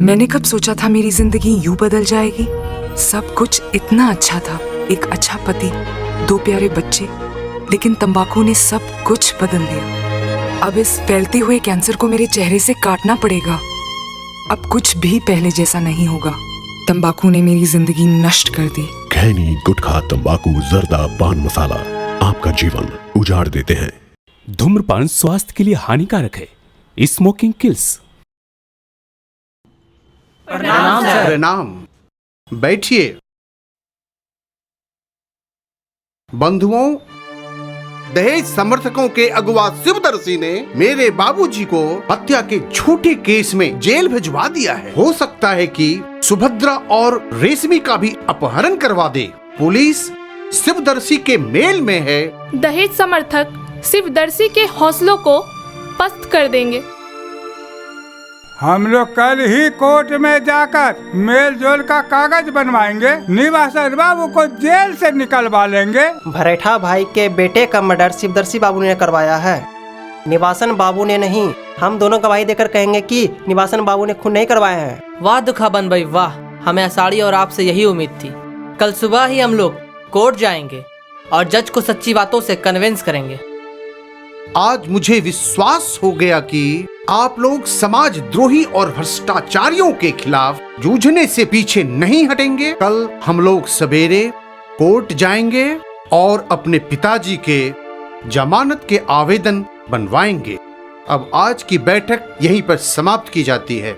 मैंने कब सोचा था मेरी जिंदगी यूं बदल जाएगी। सब कुछ इतना अच्छा था, एक अच्छा पति, 2 प्यारे बच्चे, लेकिन तंबाकू ने सब कुछ बदल दिया। अब इस फैलते हुए कैंसर को मेरे चेहरे से काटना पड़ेगा। अब कुछ भी पहले जैसा नहीं होगा। तंबाकू ने मेरी जिंदगी नष्ट कर दी। खैनी, गुटखा, तंबाकू, जर्दा, पान मसाला आपका जीवन उजाड़ देते हैं। धूम्रपान स्वास्थ्य के लिए हानिकारक है। Smoking kills. प्रणाम सर। प्रणाम, बैठिए। बंधुओं, दहेज समर्थकों के अगुवा शिवदर्शी ने मेरे बाबूजी को हत्या के छोटे केस में जेल भिजवा दिया है। हो सकता है कि सुभद्रा और रेशमी का भी अपहरण करवा दे। पुलिस शिवदर्शी के मेल में है। दहेज समर्थक शिवदर्शी के हौसलों को पस्त कर देंगे। हम लोग कल ही कोर्ट में जाकर मेल जोल का कागज बनवाएंगे। निवासन बाबू को जेल से निकलवा लेंगे। भरेठा भाई के बेटे का मर्डर शिवदर्शी बाबू ने करवाया है, निवासन बाबू ने नहीं। हम दोनों गवाही देकर कहेंगे कि निवासन बाबू ने खून नहीं करवाया है। वाह दुखाबन भाई वाह, हमें आषाढ़ी और आपसे यही उम्मीद थी। कल सुबह ही हम लोग कोर्ट जाएंगे और जज को सच्ची बातों से कन्विंस करेंगे। आज मुझे विश्वास हो गया कि आप लोग समाजद्रोही और भ्रष्टाचारियों के खिलाफ जूझने से पीछे नहीं हटेंगे। कल हम लोग सवेरे कोर्ट जाएंगे और अपने पिताजी के जमानत के आवेदन बनवाएंगे। अब आज की बैठक यहीं पर समाप्त की जाती है।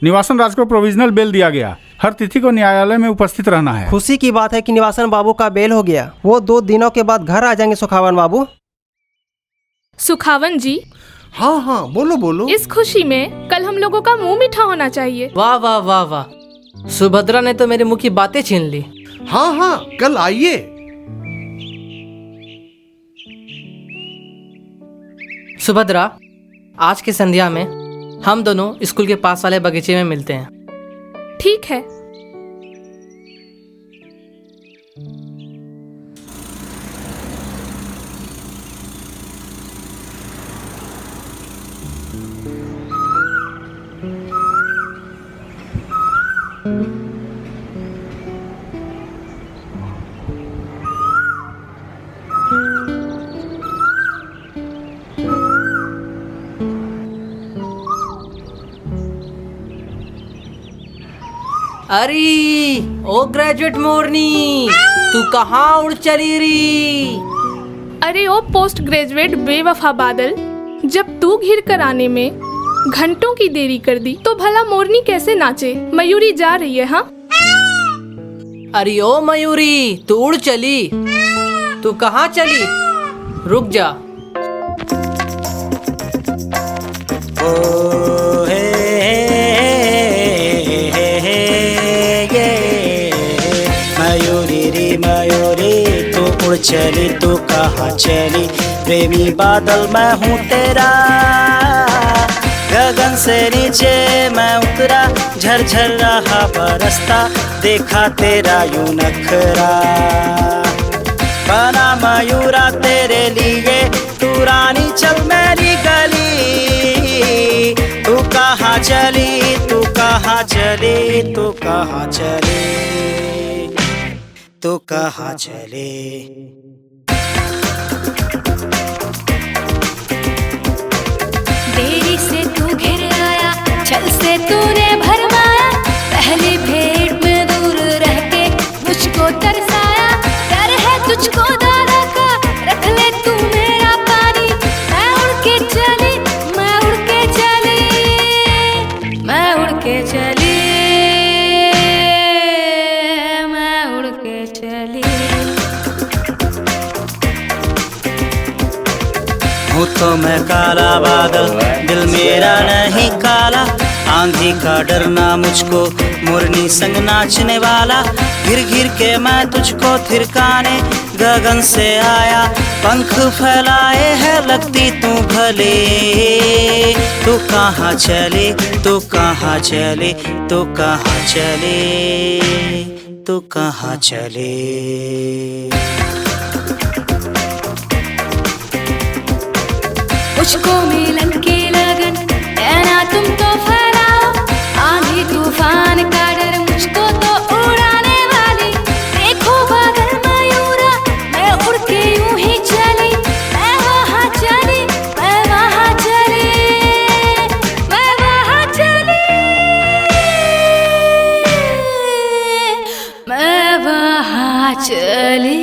निवासन राज को प्रोविजनल बेल दिया गया। हर तिथि को न्यायालय में उपस्थित रहना है। खुशी की बात है कि निवासन बाबू का बेल हो गया। वो 2 दिनों के बाद घर आ जाएंगे। सुखावन बाबू। सुखावन जी। हाँ हाँ, बोलो बोलो। इस खुशी में कल हम लोगों का मुंह मीठा होना चाहिए। वाह वाह वाह वाह, सुभद्रा ने तो मेरी मुंह की बातें छीन ली। हाँ हाँ, कल आइए। सुभद्रा, आज की संध्या में हम दोनों स्कूल के पास वाले बगीचे में मिलते हैं। ठीक है। अरे ओ ग्रेजुएट मोरनी, तू कहाँ उड़ चली री? अरे ओ पोस्ट ग्रेजुएट बेवफा बादल, जब तू घिर कर आने में घंटों की देरी कर दी तो भला मोरनी कैसे नाचे? मयूरी जा रही है। हाँ अरे ओ मयूरी, तू उड़ चली। तू कहाँ चली? रुक जा। ओ हे मयूरी, तू उड़ चली, तू कहाँ चली? प्रेमी बादल मैं हूँ तेरा, गगन से नीचे मैं उतरा, झरझर रहा बरसता, देखा तेरा यूं नखरा। बना मयूरा तेरे लिए, तू रानी चल मेरी गली। तू कहाँ चली, तू कहाँ चली, तू कहाँ चली, तू कहाँ चली? देरी से तू घिर आया, छल से तूने भरमाया, पहली भेंट में दूर रह के मुझको तरसाया। डर है तुझको दादा का, रख ले तू मेरा पानी। मैं उड़ के चली, मैं उड़ के चली, मैं उड़ के चली, मैं उड़ के चली। हूँ तो मैं काला बादल, दिल मेरा नहीं काला। आंधी का डरना मुझको, मोरनी संग नाचने वाला। घिर घिर के मैं तुझको थिरकाने, गगन से आया, पंख फैलाए है, लगती तू भले। तू कहाँ चले, तू कहाँ चले, तू कहाँ चले, तू कहाँ चले। मुझको मिलन की लगन कहना तुम तो फैलाओ, आंधी तूफान का डर मुझको तो उड़ाने वाली। देखो बादल मयूरा, मैं उड़ के यूं ही चली, मैं वहाँ चली, मैं वहाँ चली, मैं वहाँ चली, मैं वहाँ चली।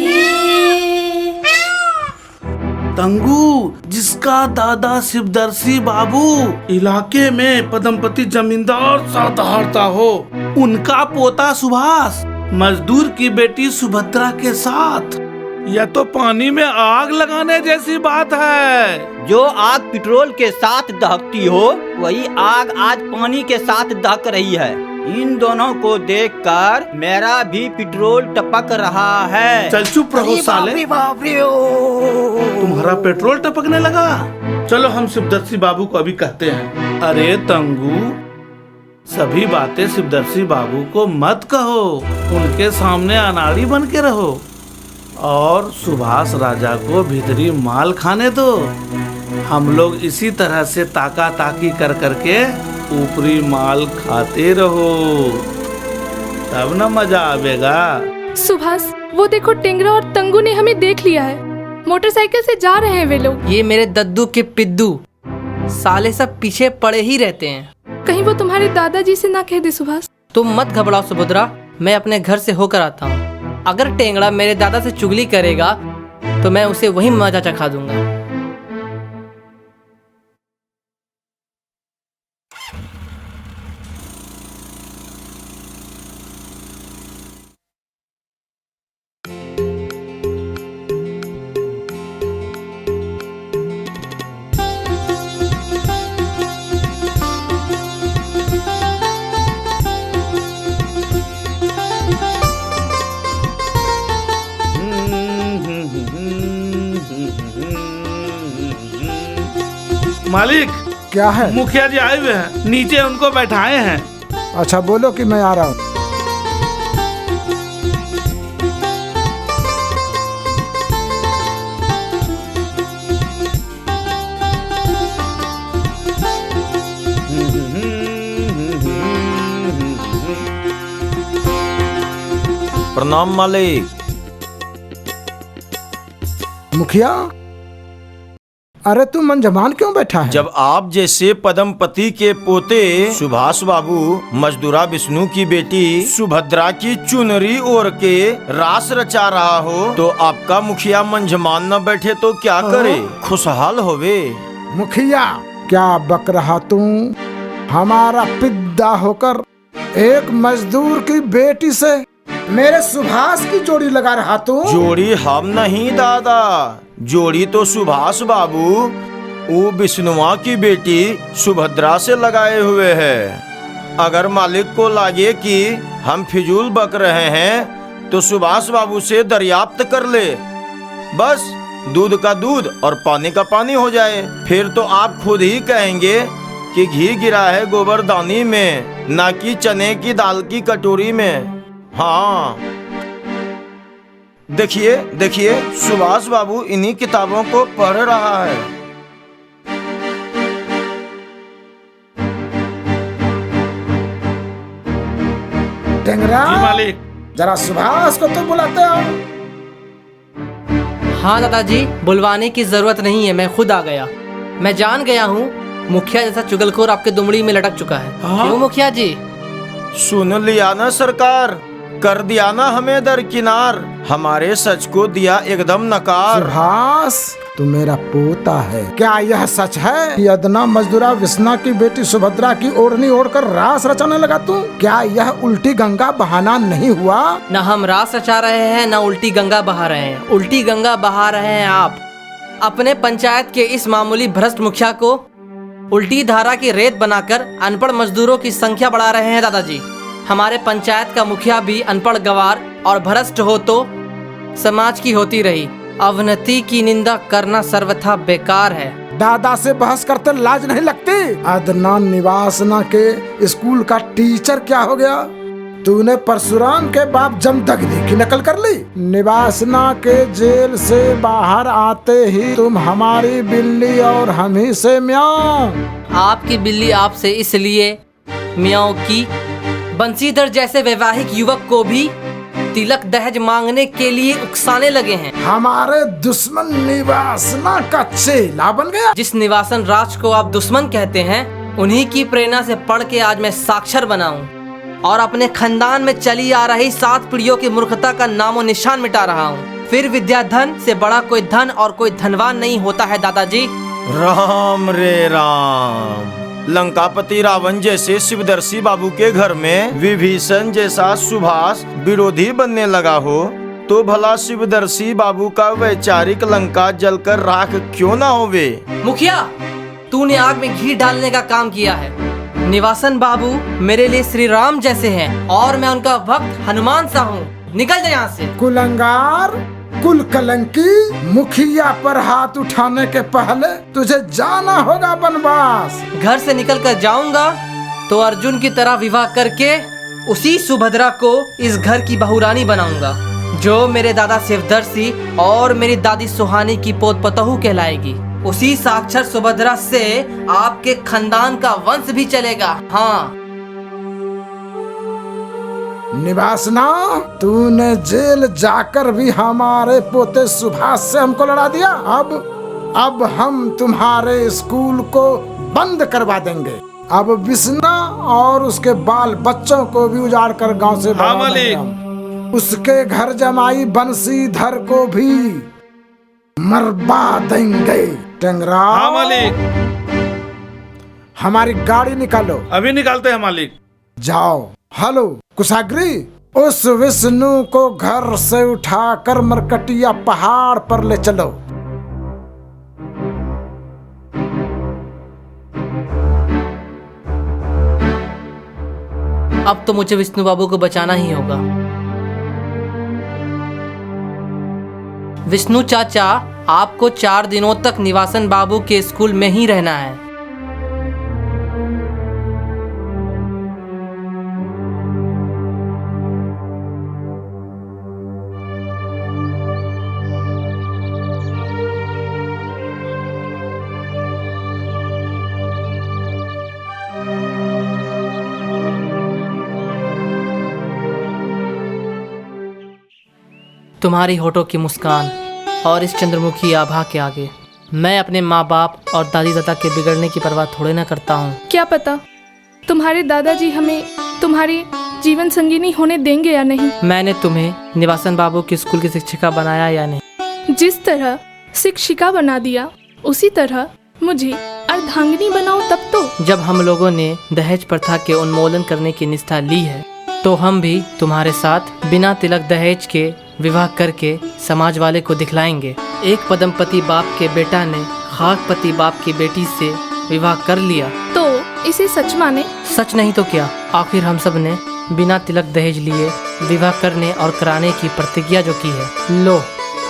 तंगू, जिसका दादा शिवदर्शी बाबू इलाके में पदमपति जमींदार सा दहाड़ता हो, उनका पोता सुभाष मजदूर की बेटी सुभद्रा के साथ। यह तो पानी में आग लगाने जैसी बात है। जो आग पेट्रोल के साथ दहकती हो, वही आग आज पानी के साथ दहक रही है। इन दोनों को देखकर मेरा भी पेट्रोल टपक रहा है। चल चुप रहो साले। तुम्हारा पेट्रोल टपकने लगा? चलो हम शिवदर्शी बाबू को अभी कहते हैं। अरे तंगू, सभी बातें शिवदर्शी बाबू को मत कहो, उनके सामने अनाड़ी बन के रहो और सुभाष राजा को भीतरी माल खाने दो। हम लोग इसी तरह से ताका ताकी कर करके ऊपरी माल खाते रहो, तब ना मजा आवेगा। सुभाष, वो देखो टेंगरा और तंगू ने हमें देख लिया है, मोटरसाइकिल से जा रहे हैं वे लोग। ये मेरे दद्दू के पिद्दू साले सब पीछे पड़े ही रहते हैं। कहीं वो तुम्हारे दादाजी से ना कह दे सुभाष। तुम मत घबराओ सुभद्रा, मैं अपने घर से होकर आता हूँ। अगर टेंगड़ा मेरे दादा से चुगली करेगा तो मैं उसे वही मजा चखा दूंगा। मालिक, क्या है? मुखिया जी आए हुए हैं, नीचे उनको बैठाए हैं। अच्छा बोलो कि मैं आ रहा हूँ। प्रणाम मालिक। मुखिया, अरे तू मंजमान क्यों बैठा है? जब आप जैसे पदमपति के पोते सुभाष बाबू मजदूरा विष्णु की बेटी सुभद्रा की चुनरी ओढ़ के रास रचा रहा हो, तो आपका मुखिया मंजमान न बैठे तो क्या करे? खुशहाल होवे। मुखिया, क्या बक रहा तू? हमारा पिद्दा होकर एक मजदूर की बेटी से मेरे सुभाष की जोड़ी लगा रहा तू? जोड़ी हम नहीं दादा, जोड़ी तो सुभाष बाबू वो विष्णुआ की बेटी सुभद्रा से लगाए हुए है। अगर मालिक को लगे कि हम फिजूल बक रहे हैं तो सुभाष बाबू से दरियाफ्त कर ले, बस दूध का दूध और पानी का पानी हो जाए। फिर तो आप खुद ही कहेंगे कि घी गिरा है गोबरदानी में, ना कि चने की दाल की कटोरी में। हाँ, देखिए देखिए, सुभाष बाबू इन्हीं किताबों को पढ़ रहा है। टेंगरा, मालिक, जरा सुभाष को तो बुलाते हो। हाँ दादाजी, बुलवाने की जरूरत नहीं है, मैं खुद आ गया। मैं जान गया हूँ मुखिया जैसा चुगलखोर आपके दुमड़ी में लटक चुका है। क्यों मुखिया जी? सुन लिया ना सरकार, कर दिया ना हमें दरकिनार, हमारे सच को दिया एकदम नकार। सुभाष, तू मेरा पोता है। क्या यह सच है कि अदना मजदूरा विष्णु की बेटी सुभद्रा की ओढ़नी ओढ़कर रास रचाने लगा तू? क्या यह उल्टी गंगा बहाना नहीं हुआ? न हम रास रचा रहे हैं, न उल्टी गंगा बहा रहे हैं। उल्टी गंगा बहा रहे हैं आप। अपने पंचायत के इस मामूली भ्रष्ट मुखिया को उल्टी धारा की रेत बनाकर अनपढ़ मजदूरों की संख्या बढ़ा रहे हैं दादाजी। हमारे पंचायत का मुखिया भी अनपढ़ गवार और भ्रष्ट हो तो समाज की होती रही। अवनति की निंदा करना सर्वथा बेकार है। दादा से बहस करते लाज नहीं लगती? अदनान निवासना के स्कूल का टीचर क्या हो गया? तूने परशुराम के बाप जमदग्नि की नकल कर ली। निवासना के जेल से बाहर आते ही तुम हमारी बिल्ली और हम ही से म्याऊं। आपकी बिल्ली आपसे इसलिए म्याऊं की बंसीधर जैसे वैवाहिक युवक को भी तिलक दहेज मांगने के लिए उकसाने लगे हैं। हमारे दुश्मन निवासना का चेला बन गया। जिस निवासन राज को आप दुश्मन कहते हैं, उन्हीं की प्रेरणा से पढ़ के आज मैं साक्षर बना हूँ और अपने खानदान में चली आ रही 7 पीढ़ियों की मूर्खता का नामो निशान मिटा रहा हूँ। फिर विद्या धन से बड़ा कोई धन और कोई धनवान नहीं होता है दादाजी। राम रे राम। लंकापति रावण जैसे शिवदर्शी बाबू के घर में विभीषण जैसा सुभाष विरोधी बनने लगा हो, तो भला शिवदर्शी बाबू का वैचारिक लंका जलकर राख क्यों ना होवे? मुखिया, तूने आग में घी डालने का काम किया है। निवासन बाबू मेरे लिए श्री राम जैसे हैं और मैं उनका भक्त हनुमान सा हूँ। निकल जा यहाँ से। कुलंगार, कुल कलंकी, मुखिया पर हाथ उठाने के पहले तुझे जाना होगा बनवास। घर से निकल कर जाऊंगा तो अर्जुन की तरह विवाह करके उसी सुभद्रा को इस घर की बहुरानी बनाऊंगा, जो मेरे दादा शिवदर्शी और मेरी दादी सुहानी की पोत पतोहू कहलाएगी। उसी साक्षर सुभद्रा से आपके खानदान का वंश भी चलेगा। हाँ निवासना, तूने जेल जाकर भी हमारे पोते सुभाष से हमको लड़ा दिया। अब हम तुम्हारे स्कूल को बंद करवा देंगे। अब विष्णा और उसके बाल बच्चों को भी उजाड़ कर गांव से भगा देंगे। उसके घर जमाई बंसीधर को भी मरवा देंगे। टेंगरा, हाँ मालिक। हमारी गाड़ी निकालो। अभी निकालते हैं मालिक। जाओ। हेलो कुशाग्री, उस विष्णु को घर से उठाकर मरकटिया पहाड़ पर ले चलो। अब तो मुझे विष्णु बाबू को बचाना ही होगा। विष्णु चाचा, आपको 4 दिनों तक निवासन बाबू के स्कूल में ही रहना है। तुम्हारी होठों की मुस्कान और इस चंद्रमुखी आभा के आगे मैं अपने माँ बाप और दादी दादा के बिगड़ने की परवाह थोड़े ना करता हूँ। क्या पता तुम्हारे दादाजी हमें तुम्हारी जीवन संगिनी होने देंगे या नहीं। मैंने तुम्हें निवासन बाबू के स्कूल की शिक्षिका बनाया या नहीं? जिस तरह शिक्षिका बना दिया उसी तरह मुझे अर्धांगिनी बनाओ तब तो। जब हम लोगों ने दहेज प्रथा के उन्मूलन करने की निष्ठा ली है, तो हम भी तुम्हारे साथ बिना तिलक दहेज के विवाह करके समाज वाले को दिखलाएंगे। एक पदमपति बाप के बेटा ने खाकपति बाप की बेटी से विवाह कर लिया तो इसे सच माने? सच नहीं तो क्या। आखिर हम सब ने बिना तिलक दहेज लिए विवाह करने और कराने की प्रतिज्ञा जो की है। लो,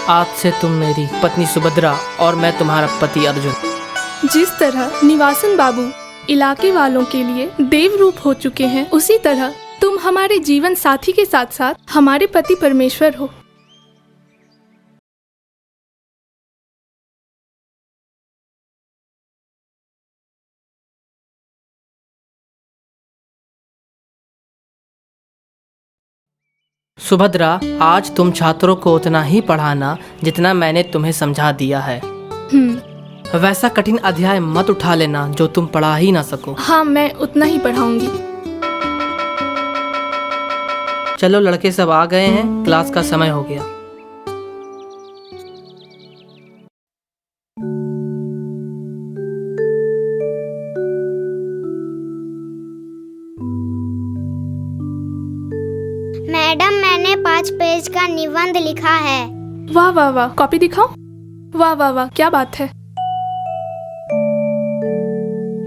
आज से तुम मेरी पत्नी सुभद्रा और मैं तुम्हारा पति अर्जुन। जिस तरह निवासन बाबू इलाके वालों के लिए देव रूप हो चुके हैं, उसी तरह तुम हमारे जीवन साथी के साथ साथ हमारे पति परमेश्वर हो। सुभद्रा, आज तुम छात्रों को उतना ही पढ़ाना जितना मैंने तुम्हें समझा दिया है। वैसा कठिन अध्याय मत उठा लेना जो तुम पढ़ा ही ना सको। हाँ, मैं उतना ही पढ़ाऊंगी। चलो, लड़के सब आ गए हैं, क्लास का समय हो गया। मैडम, मैंने 5 पेज का निबंध लिखा है। वाह वाह वाह, कॉपी दिखाओ। वाह वाह वाह, क्या बात है।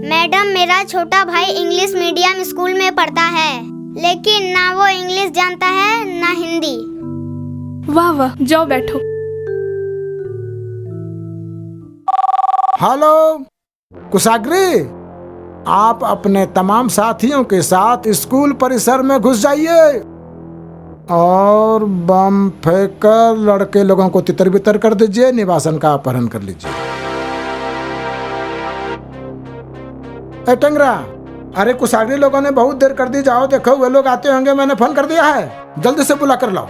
मैडम, मेरा छोटा भाई इंग्लिश मीडियम स्कूल में पढ़ता है, लेकिन ना वो इंग्लिश जानता है ना हिंदी। वाह वाह, जाओ बैठो। हेलो कुशाग्री, आप अपने तमाम साथियों के साथ स्कूल परिसर में घुस जाइए और बम फेंककर लड़के लोगों को तितर बितर कर दीजिए। निवासन का अपहरण कर लीजिए। ए टेंगरा, अरे कुशाग्री लोगों ने बहुत देर कर दी, जाओ देखो वे लोग आते होंगे, मैंने फोन कर दिया है, जल्दी से बुला कर लाओ।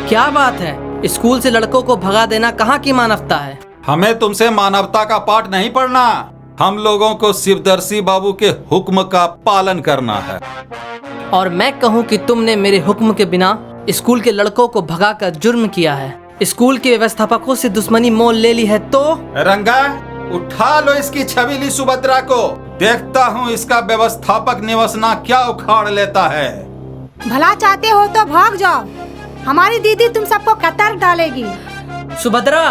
क्या बात है, स्कूल से लड़कों को भगा देना कहाँ की मानवता है। हमें तुमसे मानवता का पाठ नहीं पढ़ना, हम लोगों को शिवदर्शी बाबू के हुक्म का पालन करना है। और मैं कहूँ कि तुमने मेरे हुक्म के बिना स्कूल के लड़कों को भगाकर जुर्म किया है। स्कूल के व्यवस्थापकों से दुश्मनी मोल ले ली है तो रंगा, उठा लो इसकी छबीली सुभद्रा को, देखता हूँ इसका व्यवस्थापक निवसना क्या उखाड़ लेता है। भला चाहते हो तो भाग जाओ, हमारी दीदी तुम सबको कतर डालेगी। सुभद्रा,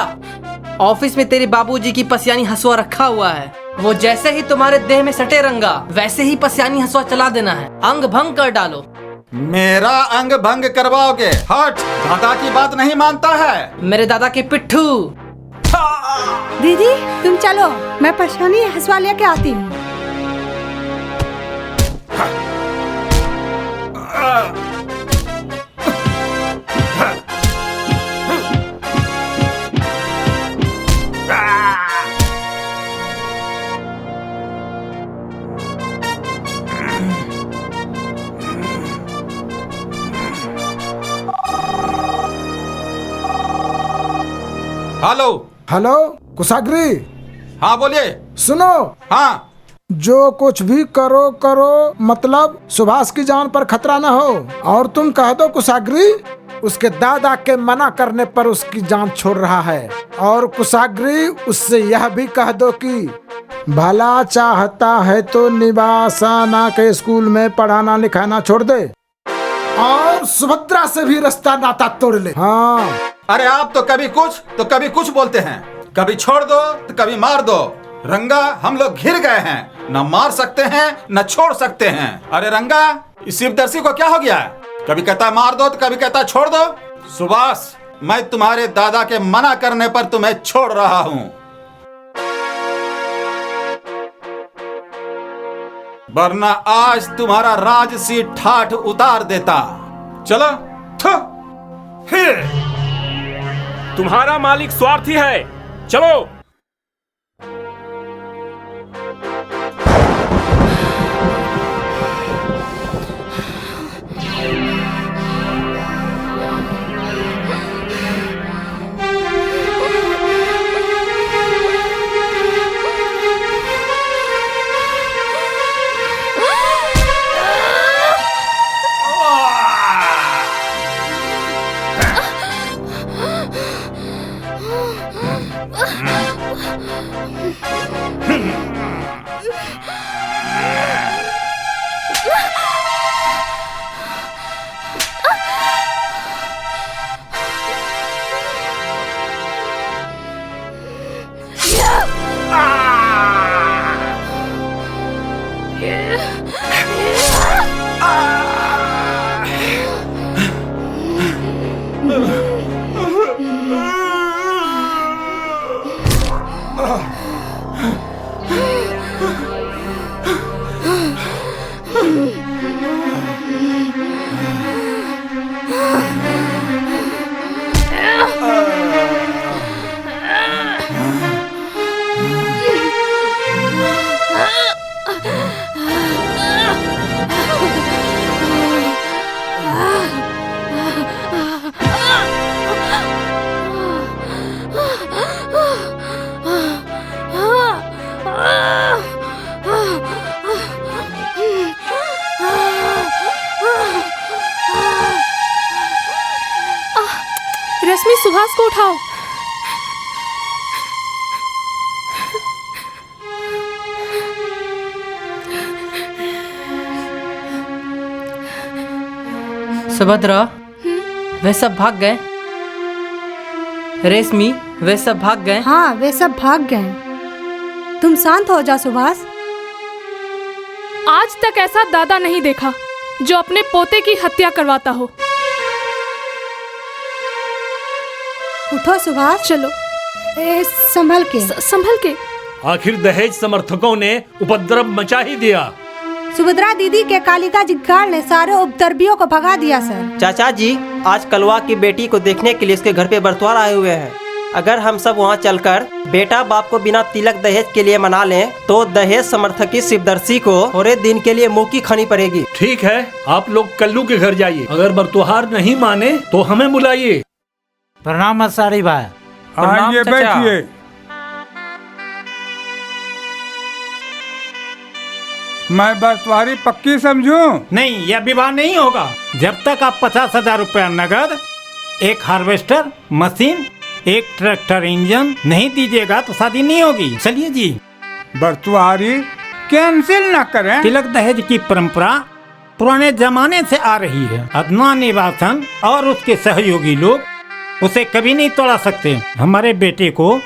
ऑफिस में तेरे बाबूजी की पसियानी हंसुआ रखा हुआ है, वो जैसे ही तुम्हारे देह में सटे रंगा वैसे ही पसियानी हंसुआ चला देना है, अंग भंग कर डालो। मेरा अंग भंग करवाओगे? हट, दादा की बात नहीं मानता है। मेरे दादा के पिट्ठू। दीदी तुम चलो, मैं पसियानी हंसुआ लेके आती हूँ। Hello hello Kushagri. हाँ बोलिए। सुनो। हाँ। जो कुछ भी करो करो, मतलब सुभाष की जान पर खतरा न हो। और तुम कह दो कुशाग्री, उसके दादा के मना करने पर उसकी जान छोड़ रहा है। और कुशाग्री उससे यह भी कह दो कि भला चाहता है तो निवासना के स्कूल में पढ़ाना लिखाना छोड़ दे और सुभद्रा से भी रास्ता नाता तोड़ ले। हाँ। अरे आप तो कभी कुछ तो कभी कुछ बोलते हैं, कभी छोड़ दो तो कभी मार दो। रंगा, हम लोग घिर गए हैं, न मार सकते हैं न छोड़ सकते हैं। अरे रंगा, इस शिवदर्शी को क्या हो गया है? कभी कहता है मार दो तो कभी कहता है छोड़ दो। सुभाष, मैं तुम्हारे दादा के मना करने पर तुम्हें छोड़ रहा हूँ, वरना आज तुम्हारा राजसी ठाठ उतार देता। चलो। तुम्हारा मालिक स्वार्थी है, चलो। रश्मि, सुहास को उठाओ। सुभद्रा, वे सब भाग गए। रेशमी, वे सब भाग गए। हाँ, वे सब भाग गए। तुम शांत हो जा सुभाष। आज तक ऐसा दादा नहीं देखा जो अपने पोते की हत्या करवाता हो। उठो सुभाष। चलो। संभल के। संभल के। आखिर दहेज समर्थकों ने उपद्रव मचा ही दिया। सुभद्रा दीदी के कालिका जिगाड़ ने सारे उपद्रवियों को भगा दिया सर। चाचा जी, आज कलवा की बेटी को देखने के लिए उसके घर पे बरतवार आए हुए हैं। अगर हम सब वहाँ चलकर बेटा बाप को बिना तिलक दहेज के लिए मना लें तो दहेज समर्थकी शिवदर्शी को थोड़े दिन के लिए मुँह की खानी पड़ेगी। ठीक है, आप लोग कल्लू के घर जाइए। अगर बरतुहार नहीं माने तो हमें बुलाइए। प्रणाम अंसारी भाई। आइए, बैठिए। मैं बरतवारी पक्की समझूं? नहीं, यह विवाह नहीं होगा जब तक आप 50,000 रुपया नगद, एक हार्वेस्टर मशीन, एक ट्रैक्टर इंजन नहीं दीजिएगा तो शादी नहीं होगी। चलिए जी। बरतवारी कैंसिल न करें। तिलक दहेज की परंपरा पुराने जमाने से आ रही है। अदनान निवासन और उसके सहयोगी लोग उसे कभी नहीं तोड़ा सकते। हमारे बेटे को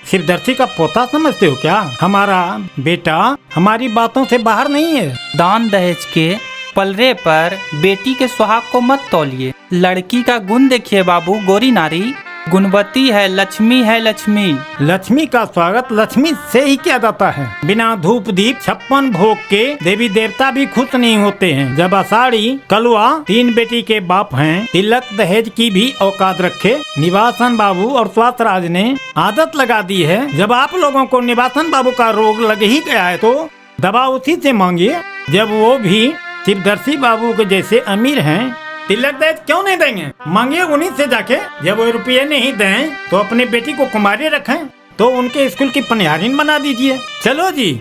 शिवदर्शी का पोता समझते हो क्या? हमारा बेटा हमारी बातों से बाहर नहीं है। दान दहेज के पलरे पर बेटी के सुहाग को मत तौलिए। लड़की का गुण देखिए बाबू। गोरी नारी गुणवती है, लक्ष्मी है। लक्ष्मी लक्ष्मी का स्वागत लक्ष्मी से ही किया जाता है। बिना धूप दीप 56 भोग के देवी देवता भी खुश नहीं होते हैं। जब आषाढ़ी कलवा 3 बेटी के बाप हैं, तिलक दहेज की भी औकात रखे। निवासन बाबू और स्वास्थ्य राज ने आदत लगा दी है। जब आप लोगों को निवासन बाबू का रोग लग ही गया है तो दवा उसी से मांगिए। जब वो भी शिवदर्शी बाबू के जैसे अमीर हैं, तिलक दहेज क्यों नहीं देंगे? मांगिए उन्हीं से जाके। जब वो रुपये नहीं दें तो अपनी बेटी को कुमारी रखें, तो उनके स्कूल की पनिहारिन बना दीजिए। चलो जी।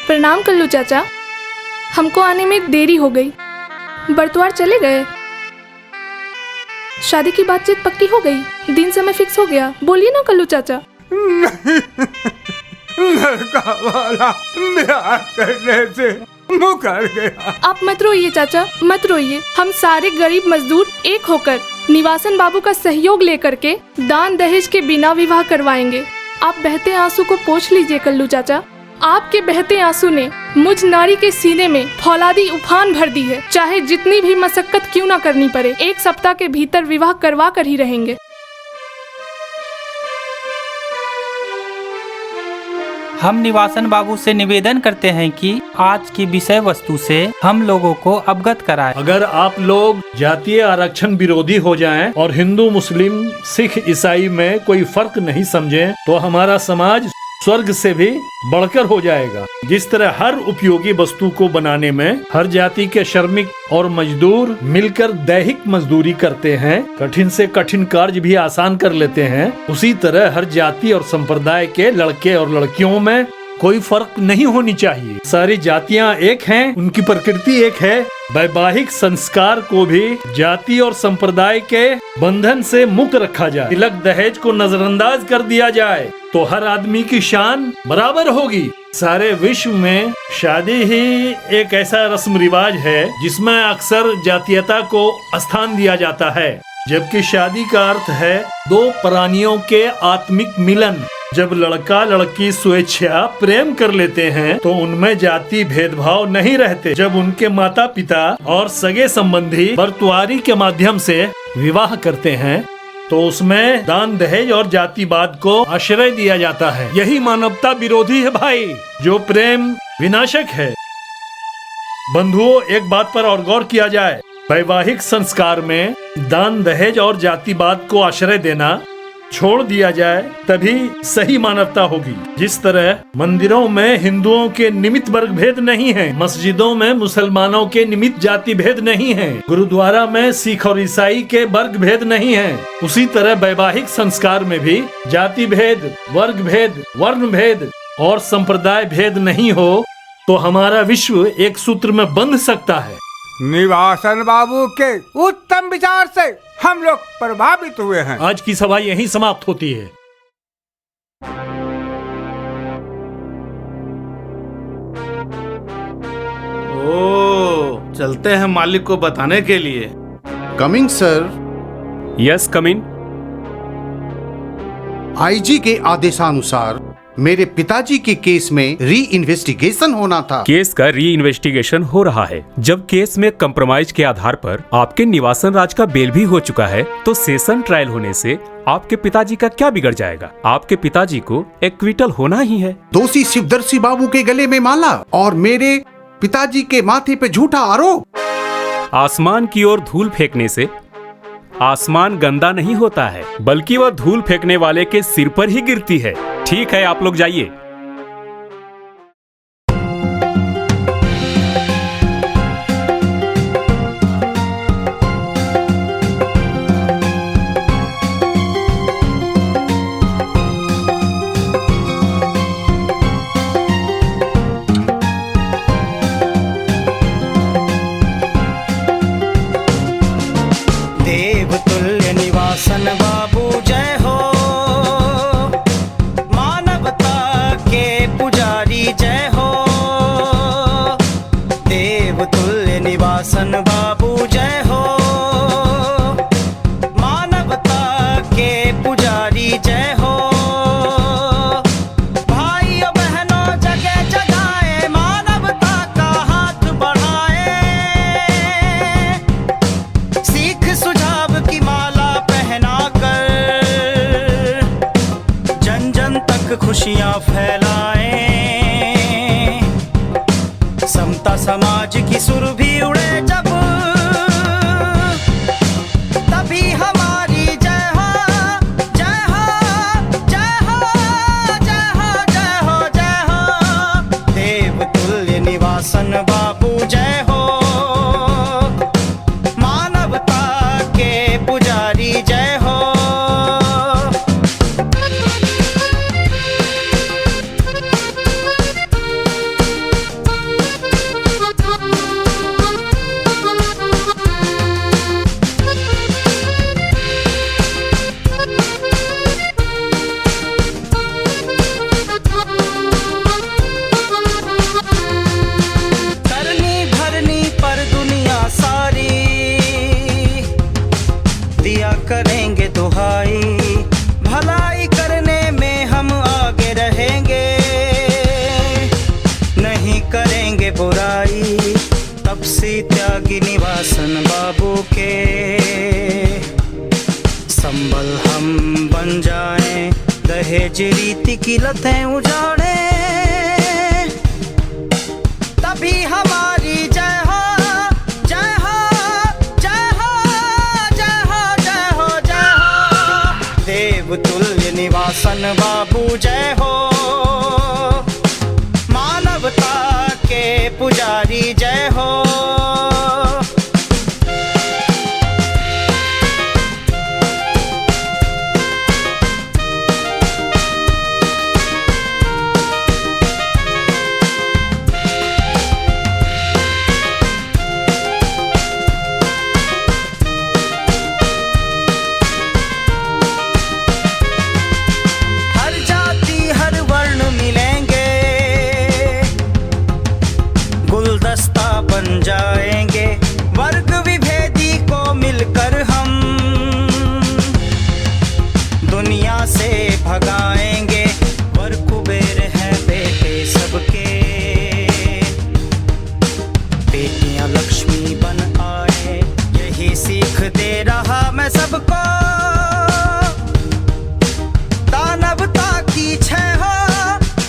प्रणाम कल्लू चाचा, हमको आने में देरी हो गई। बरतवार चले गए। शादी की बातचीत पक्की हो गई, दिन समय फिक्स हो गया। बोलिए ना कल्लू चाचा। लड़का वाला ब्याह करने से मुकर गया। आप मत रोइए चाचा, मत रोइए। हम सारे गरीब मजदूर एक होकर निवासन बाबू का सहयोग लेकर के दान दहेज के बिना विवाह करवाएंगे। आप बहते आंसू को पोंछ लीजिए कल्लू चाचा। आपके बहते आंसू ने मुझ नारी के सीने में फौलादी उफान भर दी है। चाहे जितनी भी मशक्कत क्यों ना करनी पड़े, 1 सप्ताह के भीतर विवाह करवा कर ही रहेंगे। हम निवासन बाबू से निवेदन करते हैं कि आज की विषय वस्तु से हम लोगों को अवगत कराएं। अगर आप लोग जातीय आरक्षण विरोधी हो जाएं और हिंदू मुस्लिम सिख ईसाई में कोई फर्क नहीं समझें तो हमारा समाज स्वर्ग से भी बढ़कर हो जाएगा। जिस तरह हर उपयोगी वस्तु को बनाने में हर जाति के श्रमिक और मजदूर मिलकर दैहिक मजदूरी करते हैं, कठिन से कठिन कार्य भी आसान कर लेते हैं, उसी तरह हर जाति और संप्रदाय के लड़के और लड़कियों में कोई फर्क नहीं होनी चाहिए। सारी जातियां एक हैं, उनकी प्रकृति एक है। वैवाहिक संस्कार को भी जाति और संप्रदाय के बंधन से मुक्त रखा जाए। तिलक दहेज को नजरअंदाज कर दिया जाए तो हर आदमी की शान बराबर होगी। सारे विश्व में शादी ही एक ऐसा रस्म रिवाज है जिसमें अक्सर जातीयता को स्थान दिया जाता है, जबकि शादी का अर्थ है 2 प्राणियों के आत्मिक मिलन। जब लड़का लड़की स्वेच्छा प्रेम कर लेते हैं तो उनमें जाति भेदभाव नहीं रहते। जब उनके माता पिता और सगे संबंधी बरतुआरी के माध्यम से विवाह करते हैं तो उसमें दान दहेज और जातिवाद को आश्रय दिया जाता है। यही मानवता विरोधी है भाई, जो प्रेम विनाशक है। बंधुओं, एक बात पर और गौर किया जाए, वैवाहिक संस्कार में दान दहेज और जातिवाद को आश्रय देना छोड़ दिया जाए तभी सही मानवता होगी। जिस तरह मंदिरों में हिंदुओं के निमित्त वर्ग भेद नहीं है, मस्जिदों में मुसलमानों के निमित्त जाति भेद नहीं है, गुरुद्वारा में सिख और ईसाई के वर्ग भेद नहीं है, उसी तरह वैवाहिक संस्कार में भी जाति भेद, वर्ग भेद, वर्ण भेद और संप्रदाय भेद नहीं हो, तो हमारा विश्व एक सूत्र में बंध सकता है। निवासन बाबू के उत्तम विचार से हम लोग प्रभावित हुए हैं। आज की सभा यहीं समाप्त होती है। ओ, चलते हैं मालिक को बताने के लिए। Coming sir. Yes, coming. IG के आदेशानुसार मेरे पिताजी के केस में री इन्वेस्टिगेशन होना था। केस का री इन्वेस्टिगेशन हो रहा है। जब केस में कंप्रोमाइज के आधार पर आपके निवासन राज का बेल भी हो चुका है, तो सेशन ट्रायल होने से आपके पिताजी का क्या बिगड़ जाएगा? आपके पिताजी को एक्विटल होना ही है। दोषी शिवदर्शी बाबू के गले में माला और मेरे पिताजी के माथे पे झूठा आरोप। आसमान की ओर धूल फेंकने से आसमान गंदा नहीं होता है, बल्कि वह धूल फेंकने वाले के सिर पर ही गिरती है। ठीक है, आप लोग जाइए। देवतुल्य निवासन बाबू जय हो, मानवता के पुजारी जय हो। देवतुल्य निवासन बाबू जय हो, मानवता के पुजारी जय हो। भाइयों बहनों जगह जगाए, मानवता का हाथ बढ़ाए। सीख सुझाव की माला पहनाकर जन जन तक खुशियां फैलाएं। समता समाज की सुर भी उड़े जब, तभी हमारी जय हो, जय हो, जय हो, जय हो, जय हो, जय हो। देवतुल्य निवासन बाबू जय हो, मानवता के पुजारी जय हो। करनी भरनी पर दुनिया सारी दिया करेंगे दुहाई। भलाई करने में हम आगे रहेंगे, नहीं करेंगे बुराई। तपसी त्यागी निवासन बाबू के संबल हम बन जाएं। दहेज रीति की लतें उजाड़े, तभी हमारी जय हो, जय हो, जय हो, जय हो, जय हो, जय हो। देवतुल्य निवासन बाबू जय हो, मानवता के पुजारी जय हो। हर जाति हर वर्ण मिलेंगे, गुलदस्ता बन जाएंगे। वर्ग विभेदी को मिलकर हम दुनिया से भगाएंगे। वर कुबेर हैं बेटे सबके, बेटियां लक्ष्मी बन आए। यही सीख दे रहा मैं सबको, दानवता की छह हो,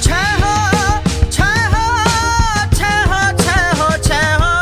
छह हो, छह हो, छह हो, छह हो, छह हो।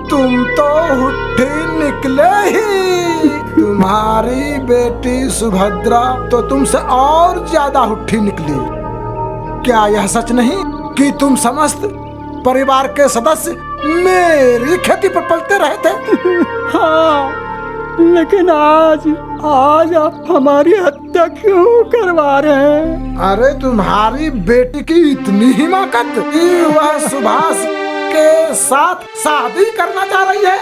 तुम तो हुट्ठी निकले ही। तुम्हारी बेटी सुभद्रा तो तुमसे और ज्यादा हुट्ठी निकली। क्या यह सच नहीं कि तुम समस्त परिवार के सदस्य मेरी खेती पर पलते रहे थे? हाँ, लेकिन आज आप हमारी हत्या क्यों करवा रहे हैं? अरे तुम्हारी बेटी की इतनी हिमाकत कि वह सुभाष के साथ शादी करना चाह रही है।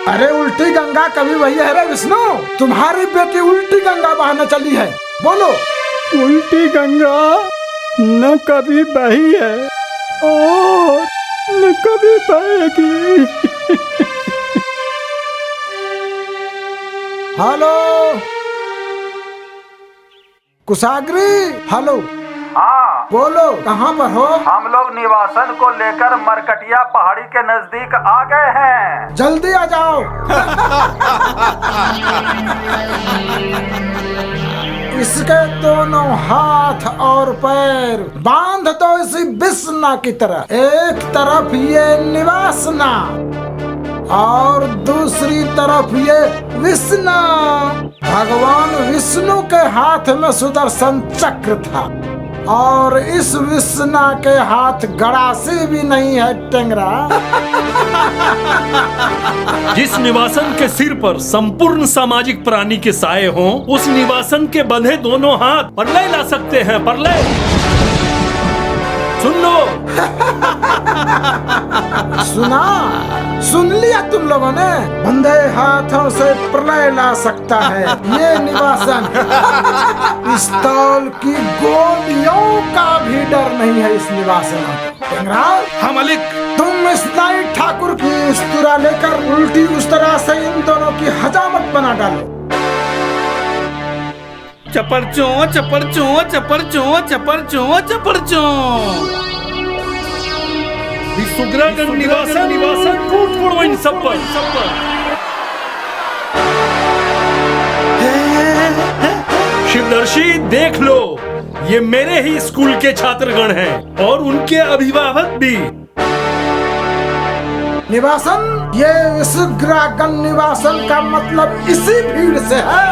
अरे उल्टी गंगा कभी वही है रे विष्णु। तुम्हारी बेटी उल्टी गंगा बहाने चली है। बोलो। उल्टी गंगा न कभी बही है और न कभी बहेगी। हेलो कुशाग्री। हेलो। हाँ बोलो, कहाँ पर हो? हम लोग निवासन को लेकर मरकटिया पहाड़ी के नजदीक आ गए हैं। जल्दी आ जाओ। इसके दोनों हाथ और पैर बांध दो इसी बिस्ना की तरह। एक तरफ ये निवासना और दूसरी तरफ ये विष्णु। भगवान विष्णु के हाथ में सुदर्शन चक्र था और इस विष्णु के हाथ गड़ासी भी नहीं है टेंगरा। जिस निवासन के सिर पर संपूर्ण सामाजिक प्राणी के साए हों, उस निवासन के बंधे दोनों हाथ प्रलय ला सकते हैं। प्रलय सुन लो। सुना? सुन लिया तुम लोगों ने? बंधे हाथों से प्रलय ला सकता है ये निवासन। पिस्तौल की गोलियों का भी डर नहीं है इस निवासन में। हाँ मालिक। तुम इस नाई ठाकुर की उस्तरा लेकर उल्टी उस्तरा से इन दोनों की हजामत बना डालो। चपरचो चपरचो चपरचो चपरचो चपरचो। सुग्रागन निवासन फूट पड़ो इन सब पर। शिवदर्शी देख लो, ये मेरे ही स्कूल के छात्रगण हैं और उनके अभिभावक भी। निवासन, ये विसुग्रागन निवासन का मतलब इसी भीड़ से है।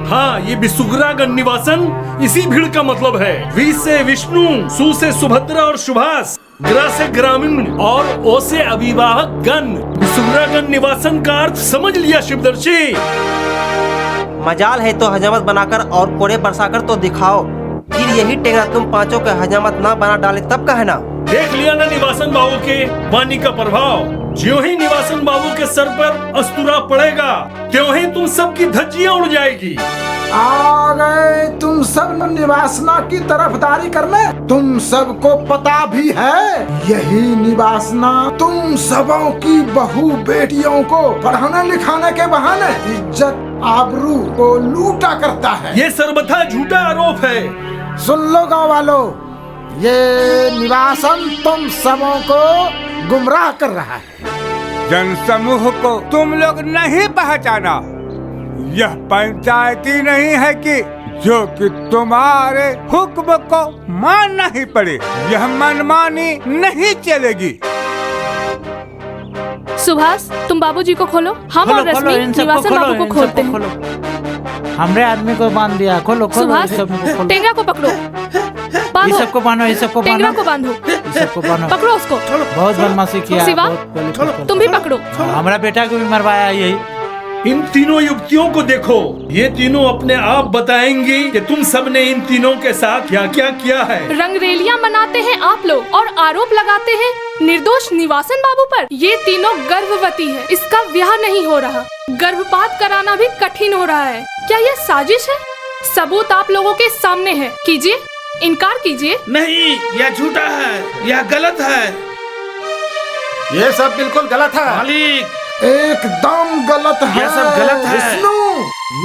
हाँ, ये विसुग्रागन निवासन इसी भीड़ का मतलब है। वी से विष्णु, सु से सुभद्रा और सुभाष, ग्रा से ग्रामीण और ओ से अभिभावक गण। विसुग्रागन निवासन का अर्थ समझ लिया शिवदर्शी? मजाल है तो हजामत बनाकर और कोड़े बरसाकर तो दिखाओ। फिर यही टेंगरा तुम पांचों के हजामत ना बना डाले तब कहना। देख लिया ना निवासन बाबू के वाणी का प्रभाव। ज्यों ही निवासन बाबू के सर पर अस्तुरा पड़ेगा, त्यों ही तुम सबकी धज्जियां उड़ जाएगी। आ गए तुम सब निवासना की तरफदारी करने। तुम सबको पता भी है यही निवासना तुम सबों की बहू बेटियों को पढ़ाने लिखाने के बहाने इज्जत आबरू को लूटा करता है। ये सर्वथा झूठा आरोप है। सुन लो गाँव वालों, ये निवासन तुम सबों को गुमराह कर रहा है। जनसमूह को तुम लोग नहीं पहचाना। यह पंचायती नहीं है कि जो कि तुम्हारे हुक्म को मानना ही पड़े। यह मनमानी नहीं चलेगी। सुभाष, तुम बाबूजी को खोलो। हम और रश्मि निवासन बाबू को खोलते हैं। हमरे आदमी को बांध दिया। खोलो खोलो। सुभाष, टेंगरा को पकड़ो। ये सबको बांधो, ये सबको बांधो। टेंगरा को बांधो। सबको बांधो। पकड़ो उसको। बहुत बदमाशी किया। शिवा, तुम भी पकड़ो। हमारा बेटा को भी मरवाया यही। इन तीनों युवतियों को देखो, ये तीनों अपने आप बताएंगी कि तुम सब ने इन तीनों के साथ क्या क्या किया है। रंगरेलियां मनाते हैं आप लोग और आरोप लगाते हैं निर्दोष निवासन बाबू पर। ये तीनों गर्भवती है, इसका ब्याह नहीं हो रहा। गर्भपात कराना भी कठिन हो रहा है। क्या यह साजिश है? सबूत आप लोगों के सामने है। कीजिए, इनकार कीजिए। नहीं, यह झूठा है, यह गलत है। ये सब बिल्कुल गलत है मालिक। एकदम गलत है। यह सब गलत है विष्णु,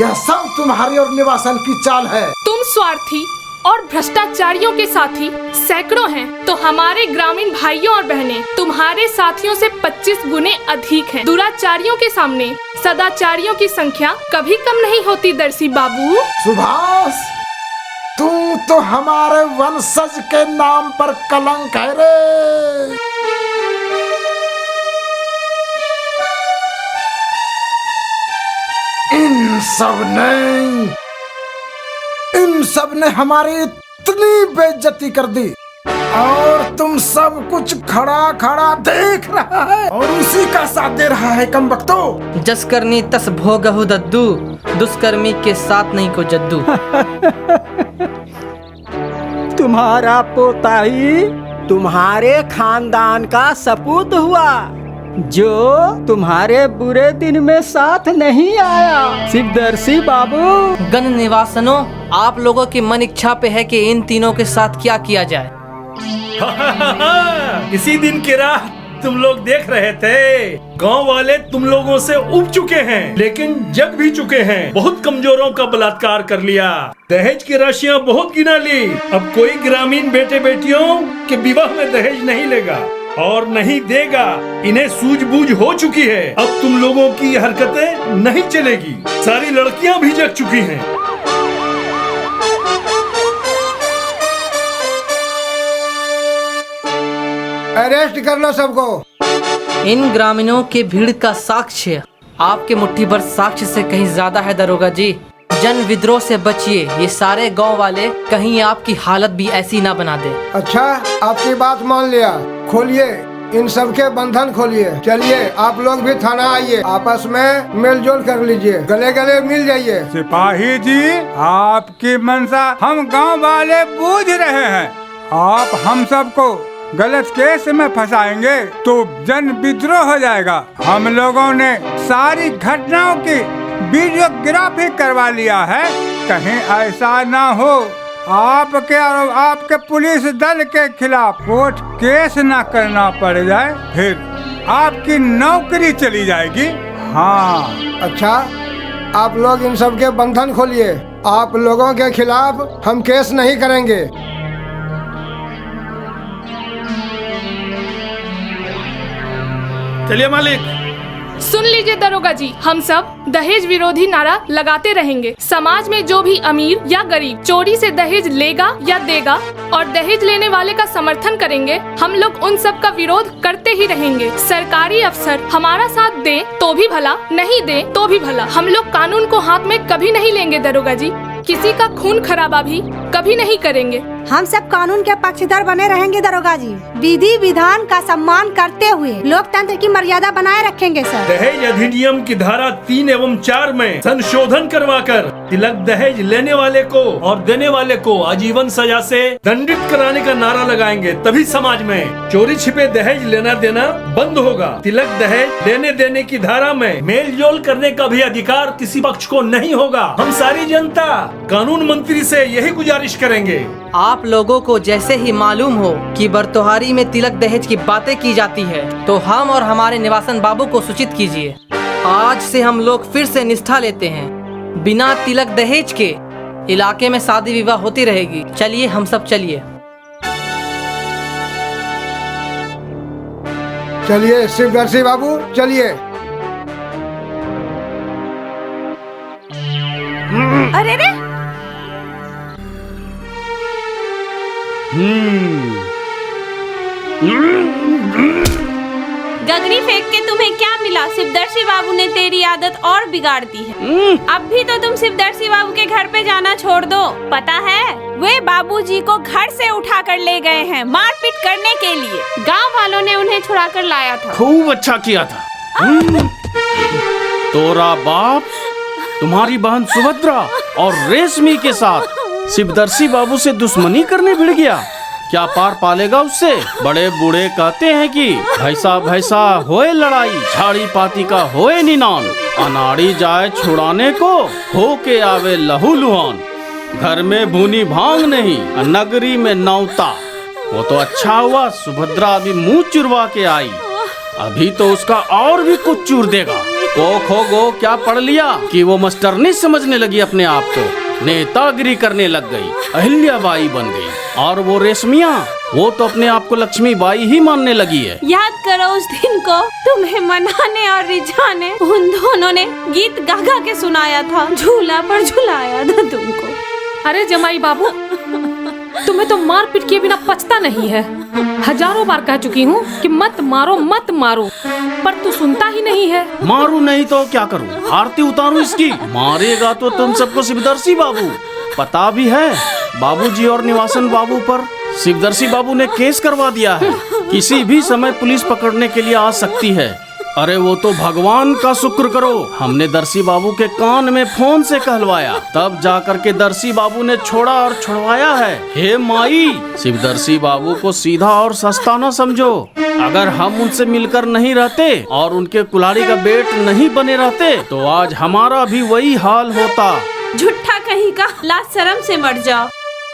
यह सब तुम्हारी और निवासन की चाल है। तुम स्वार्थी और भ्रष्टाचारियों के साथी सैकड़ों हैं, तो हमारे ग्रामीण भाइयों और बहनें तुम्हारे साथियों से 25 गुने अधिक हैं। दुराचारियों के सामने सदाचारियों की संख्या कभी कम नहीं होती दर्शी बाबू। सुभाष, तू तो हमारे वंशज के नाम पर कलंक है रे। इन सब ने हमारी इतनी बेइज्जती कर दी और तुम सब कुछ खड़ा खड़ा देख रहा है और उसी का साथ दे रहा है कमबख्तो। जस करनी तस भोगहु दद्दू, दुष्कर्मी के साथ नहीं को जद्दू। तुम्हारा पोता ही तुम्हारे खानदान का सपूत हुआ जो तुम्हारे बुरे दिन में साथ नहीं आया। शिवदर्शी बाबू, गण निवासनों, आप लोगों की मन इच्छा पे है कि इन तीनों के साथ क्या किया जाए। इसी दिन की राह तुम लोग देख रहे थे। गांव वाले तुम लोगों से उब चुके हैं, लेकिन जग भी चुके हैं। बहुत कमजोरों का बलात्कार कर लिया, दहेज की राशियां बहुत गिना ली। अब कोई ग्रामीण बेटे बेटियों के विवाह में दहेज नहीं लेगा और नहीं देगा। इन्हें सूझबूझ हो चुकी है। अब तुम लोगों की हरकतें नहीं चलेगी। सारी लड़कियां भी जग चुकी हैं। अरेस्ट कर लो सबको। इन ग्रामीणों के भीड़ का साक्ष्य आपके मुट्ठी भर साक्ष्य से कहीं ज्यादा है दरोगा जी। जन विद्रोह से बचिए, ये सारे गांव वाले कहीं आपकी हालत भी ऐसी ना बना दे। अच्छा, आपकी बात मान लिया। खोलिए इन सब के बंधन खोलिए। चलिए आप लोग भी थाना आइए, आपस में मेलजोल कर लीजिए, गले गले मिल जाइए। सिपाही जी, आपकी मंशा हम गांव वाले बूझ रहे हैं। आप हम सबको गलत केस में फंसाएंगे तो जन विद्रोह हो जाएगा। हम लोगों ने सारी घटनाओं की वीडियोग्राफी करवा लिया है। कहीं ऐसा ना हो आपके और आपके पुलिस दल के खिलाफ कोर्ट केस ना करना पड़ जाए, फिर आपकी नौकरी चली जाएगी। हाँ, अच्छा, आप लोग इन सब के बंधन खोलिए। आप लोगों के खिलाफ हम केस नहीं करेंगे। चलिए मालिक। सुन लीजिए दरोगा जी, हम सब दहेज विरोधी नारा लगाते रहेंगे। समाज में जो भी अमीर या गरीब चोरी से दहेज लेगा या देगा और दहेज लेने वाले का समर्थन करेंगे, हम लोग उन सब का विरोध करते ही रहेंगे। सरकारी अफसर हमारा साथ दे तो भी भला, नहीं दे तो भी भला, हम लोग कानून को हाथ में कभी नहीं लेंगे दरोगा जी। किसी का खून खराबा भी कभी नहीं करेंगे। हम सब कानून के पक्षधर बने रहेंगे दरोगा जी। विधि विधान का सम्मान करते हुए लोकतंत्र की मर्यादा बनाए रखेंगे सर। दहेज अधिनियम की धारा 3 एवं 4 में संशोधन करवाकर तिलक दहेज लेने वाले को और देने वाले को आजीवन सजा से दंडित कराने का नारा लगाएंगे। तभी समाज में चोरी छिपे दहेज लेना देना बंद होगा। तिलक दहेज लेने देने की धारा में मेल जोल करने का भी अधिकार किसी पक्ष को नहीं होगा। हम सारी जनता कानून मंत्री से यही गुजारिश करेंगे। आप लोगों को जैसे ही मालूम हो कि बरतोहारी में तिलक दहेज की बातें की जाती है तो हम और हमारे निवासन बाबू को सूचित कीजिए। आज से हम लोग फिर से निष्ठा लेते हैं। बिना तिलक दहेज के इलाके में शादी विवाह होती रहेगी। चलिए हम सब चलिए। चलिए शिवदर्शी बाबू, चलिए। अरे रे, गगरी फेंक के तुम्हें क्या मिला? शिवदर्शी बाबू ने तेरी आदत और बिगाड़ दी है। अब भी तो तुम शिवदर्शी बाबू के घर पे जाना छोड़ दो। पता है, वे बाबूजी को घर से उठा कर ले गए हैं मारपीट करने के लिए। गांव वालों ने उन्हें छुड़ा कर लाया था। खूब अच्छा किया था। तोरा बाप तुम्हारी बहन सुभद्रा और रेशमी के साथ शिवदर्शी बाबू से दुश्मनी करने भिड़ गया। क्या पार पालेगा उससे? बड़े बूढ़े कहते हैं कि भैसा भैसा होए लड़ाई, झाड़ी पाती का होए निनान, अनाड़ी जाए छुड़ाने को हो के आवे लहू लुहान। घर में भूनी भांग नहीं, नगरी में नौता। वो तो अच्छा हुआ सुभद्रा अभी मुंह चुरवा के आई, अभी तो उसका और भी कुछ चूर देगा। को खो गो क्या पढ़ लिया कि वो मास्टरनी समझने लगी अपने आप को, नेतागिरी करने लग गई, अहिल्याबाई बन गई। और वो रेशमिया, वो तो अपने आप को लक्ष्मीबाई ही मानने लगी है। याद करो उस दिन को, तुम्हें मनाने और रिझाने उन दोनों ने गीत गा गा के सुनाया था, झूला पर झुलाया था तुमको। अरे जमाई बाबू, तुम्हें तो मार पीट किए बिना पछता नहीं है। हजारों बार कह चुकी हूँ कि मत मारो मत मारो, पर तू सुनता ही नहीं है। मारू नहीं तो क्या करूं? आरती उतारूं इसकी? मारेगा तो तुम सबको शिवदर्शी बाबू पता भी है। बाबूजी और निवासन बाबू पर शिवदर्शी बाबू ने केस करवा दिया है। किसी भी समय पुलिस पकड़ने के लिए आ सकती है। अरे वो तो भगवान का शुक्र करो, हमने दर्शी बाबू के कान में फोन से कहलवाया, तब जाकर के दर्शी बाबू ने छोड़ा और छुड़वाया है। हे माई, शिवदर्शी बाबू को सीधा और सस्ता न समझो। अगर हम उनसे मिलकर नहीं रहते और उनके कुल्हाड़ी का बेट नहीं बने रहते तो आज हमारा भी वही हाल होता। झूठा कहीं का, लाज शर्म से मर जाओ।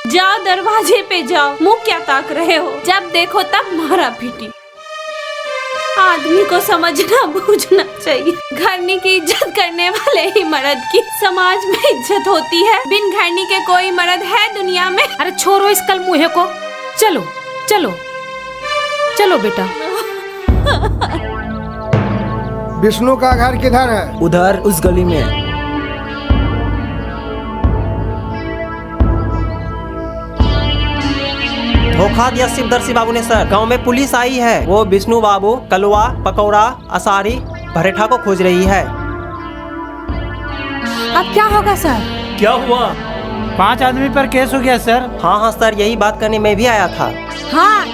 जाओ दरवाजे पे जाओ, मुंह क्या ताक रहे हो? जब देखो तब मारा पीटी। आदमी को समझना बूझना चाहिए। घरनी की इज्जत करने वाले ही मर्द की समाज में इज्जत होती है। बिन घरनी के कोई मर्द है दुनिया में? अरे छोड़ो इस कल मुँहे को, चलो चलो चलो बेटा। विष्णु का घर किधर है? उधर उस गली में। धोखा दिया शिवदर्शी बाबू ने सर। गांव में पुलिस आई है, वो विष्णु बाबू, कलवा, पकौड़ा, असारी, भरेठा को खोज रही है। अब क्या होगा सर? क्या हुआ? 5 आदमी पर केस हो गया सर। हाँ सर, यही बात करने में भी आया था। हाँ,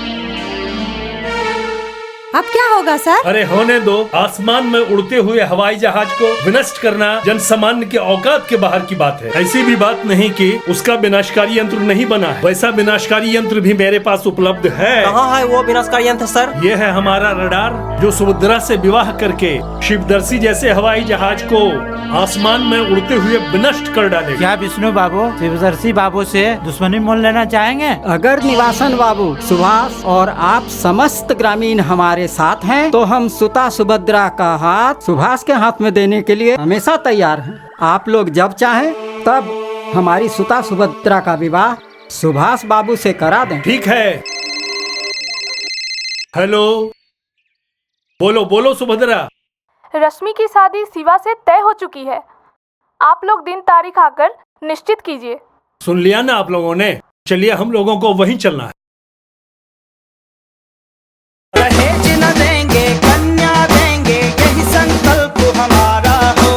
अब क्या होगा सर? अरे होने दो। आसमान में उड़ते हुए हवाई जहाज को विनष्ट करना जन सामान्य के औकात के बाहर की बात है। ऐसी भी बात नहीं कि उसका विनाशकारी यंत्र नहीं बना है, वैसा विनाशकारी यंत्र भी मेरे पास उपलब्ध है। कहाँ है वो विनाशकारी यंत्र सर? ये है हमारा रडार, जो सुभद्रा से विवाह करके शिवदर्शी जैसे हवाई जहाज को आसमान में उड़ते हुए विनष्ट कर डालेगा। क्या विष्णु बाबू शिवदर्शी बाबू से दुश्मनी मोल लेना चाहेंगे? अगर निवासन बाबू, सुभाष और आप समस्त ग्रामीण हमारे साथ हैं तो हम सुता सुभद्रा का हाथ सुभाष के हाथ में देने के लिए हमेशा तैयार हैं। आप लोग जब चाहें तब हमारी सुता सुभद्रा का विवाह सुभाष बाबू से करा दें। ठीक है। हेलो, बोलो बोलो सुभद्रा। रश्मि की शादी शिवा से तय हो चुकी है। आप लोग दिन तारीख आकर निश्चित कीजिए। सुन लिया ना आप लोगों ने? चलिए हम लोगों को वहीं चलना है। दहेज न देंगे, कन्या देंगे, यही संकल्प हमारा हो।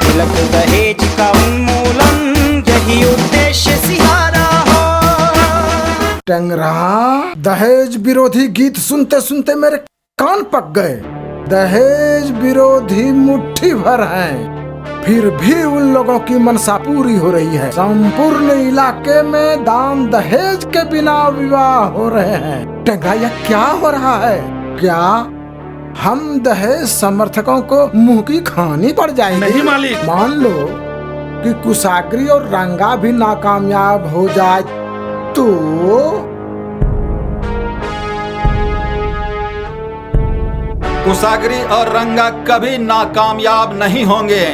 तिलक दहेज का उन्मूलन, यही उद्देश्य सिहारा हो। टेंगरा, दहेज विरोधी गीत सुनते सुनते मेरे कान पक गए। दहेज विरोधी मुट्ठी भर हैं, फिर भी उन लोगों की मनसा पूरी हो रही है। संपूर्ण इलाके में दान दहेज के बिना विवाह हो रहे हैं। टेंगरा, यह क्या हो रहा है? क्या हम दहेज समर्थकों को मुंह की खानी पड़ जाएंगे? नहीं मालिक। मान लो कि कुशाग्री और रंगा भी नाकामयाब हो जाए तो? कुशाग्री और रंगा कभी नाकामयाब नहीं होंगे।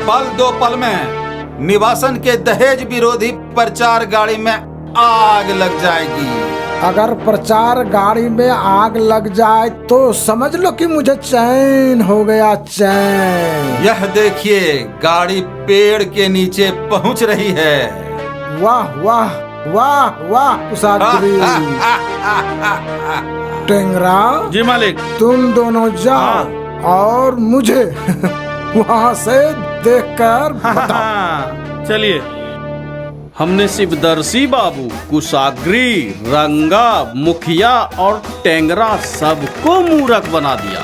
पल दो पल में निवासन के दहेज विरोधी प्रचार गाड़ी में आग लग जाएगी। अगर प्रचार गाड़ी में आग लग जाए तो समझ लो कि मुझे चैन हो गया, चैन। यह देखिए, गाड़ी पेड़ के नीचे पहुंच रही है। वाह वाह वाह वाह कुशाग्री। टेंगरा जी मालिक। तुम दोनों जाओ और मुझे वहाँ से देखकर बताओ। चलिए। हमने शिवदर्शी बाबू, कुशाग्री, रंगा, मुखिया और टेंगरा सबको मूर्ख बना दिया।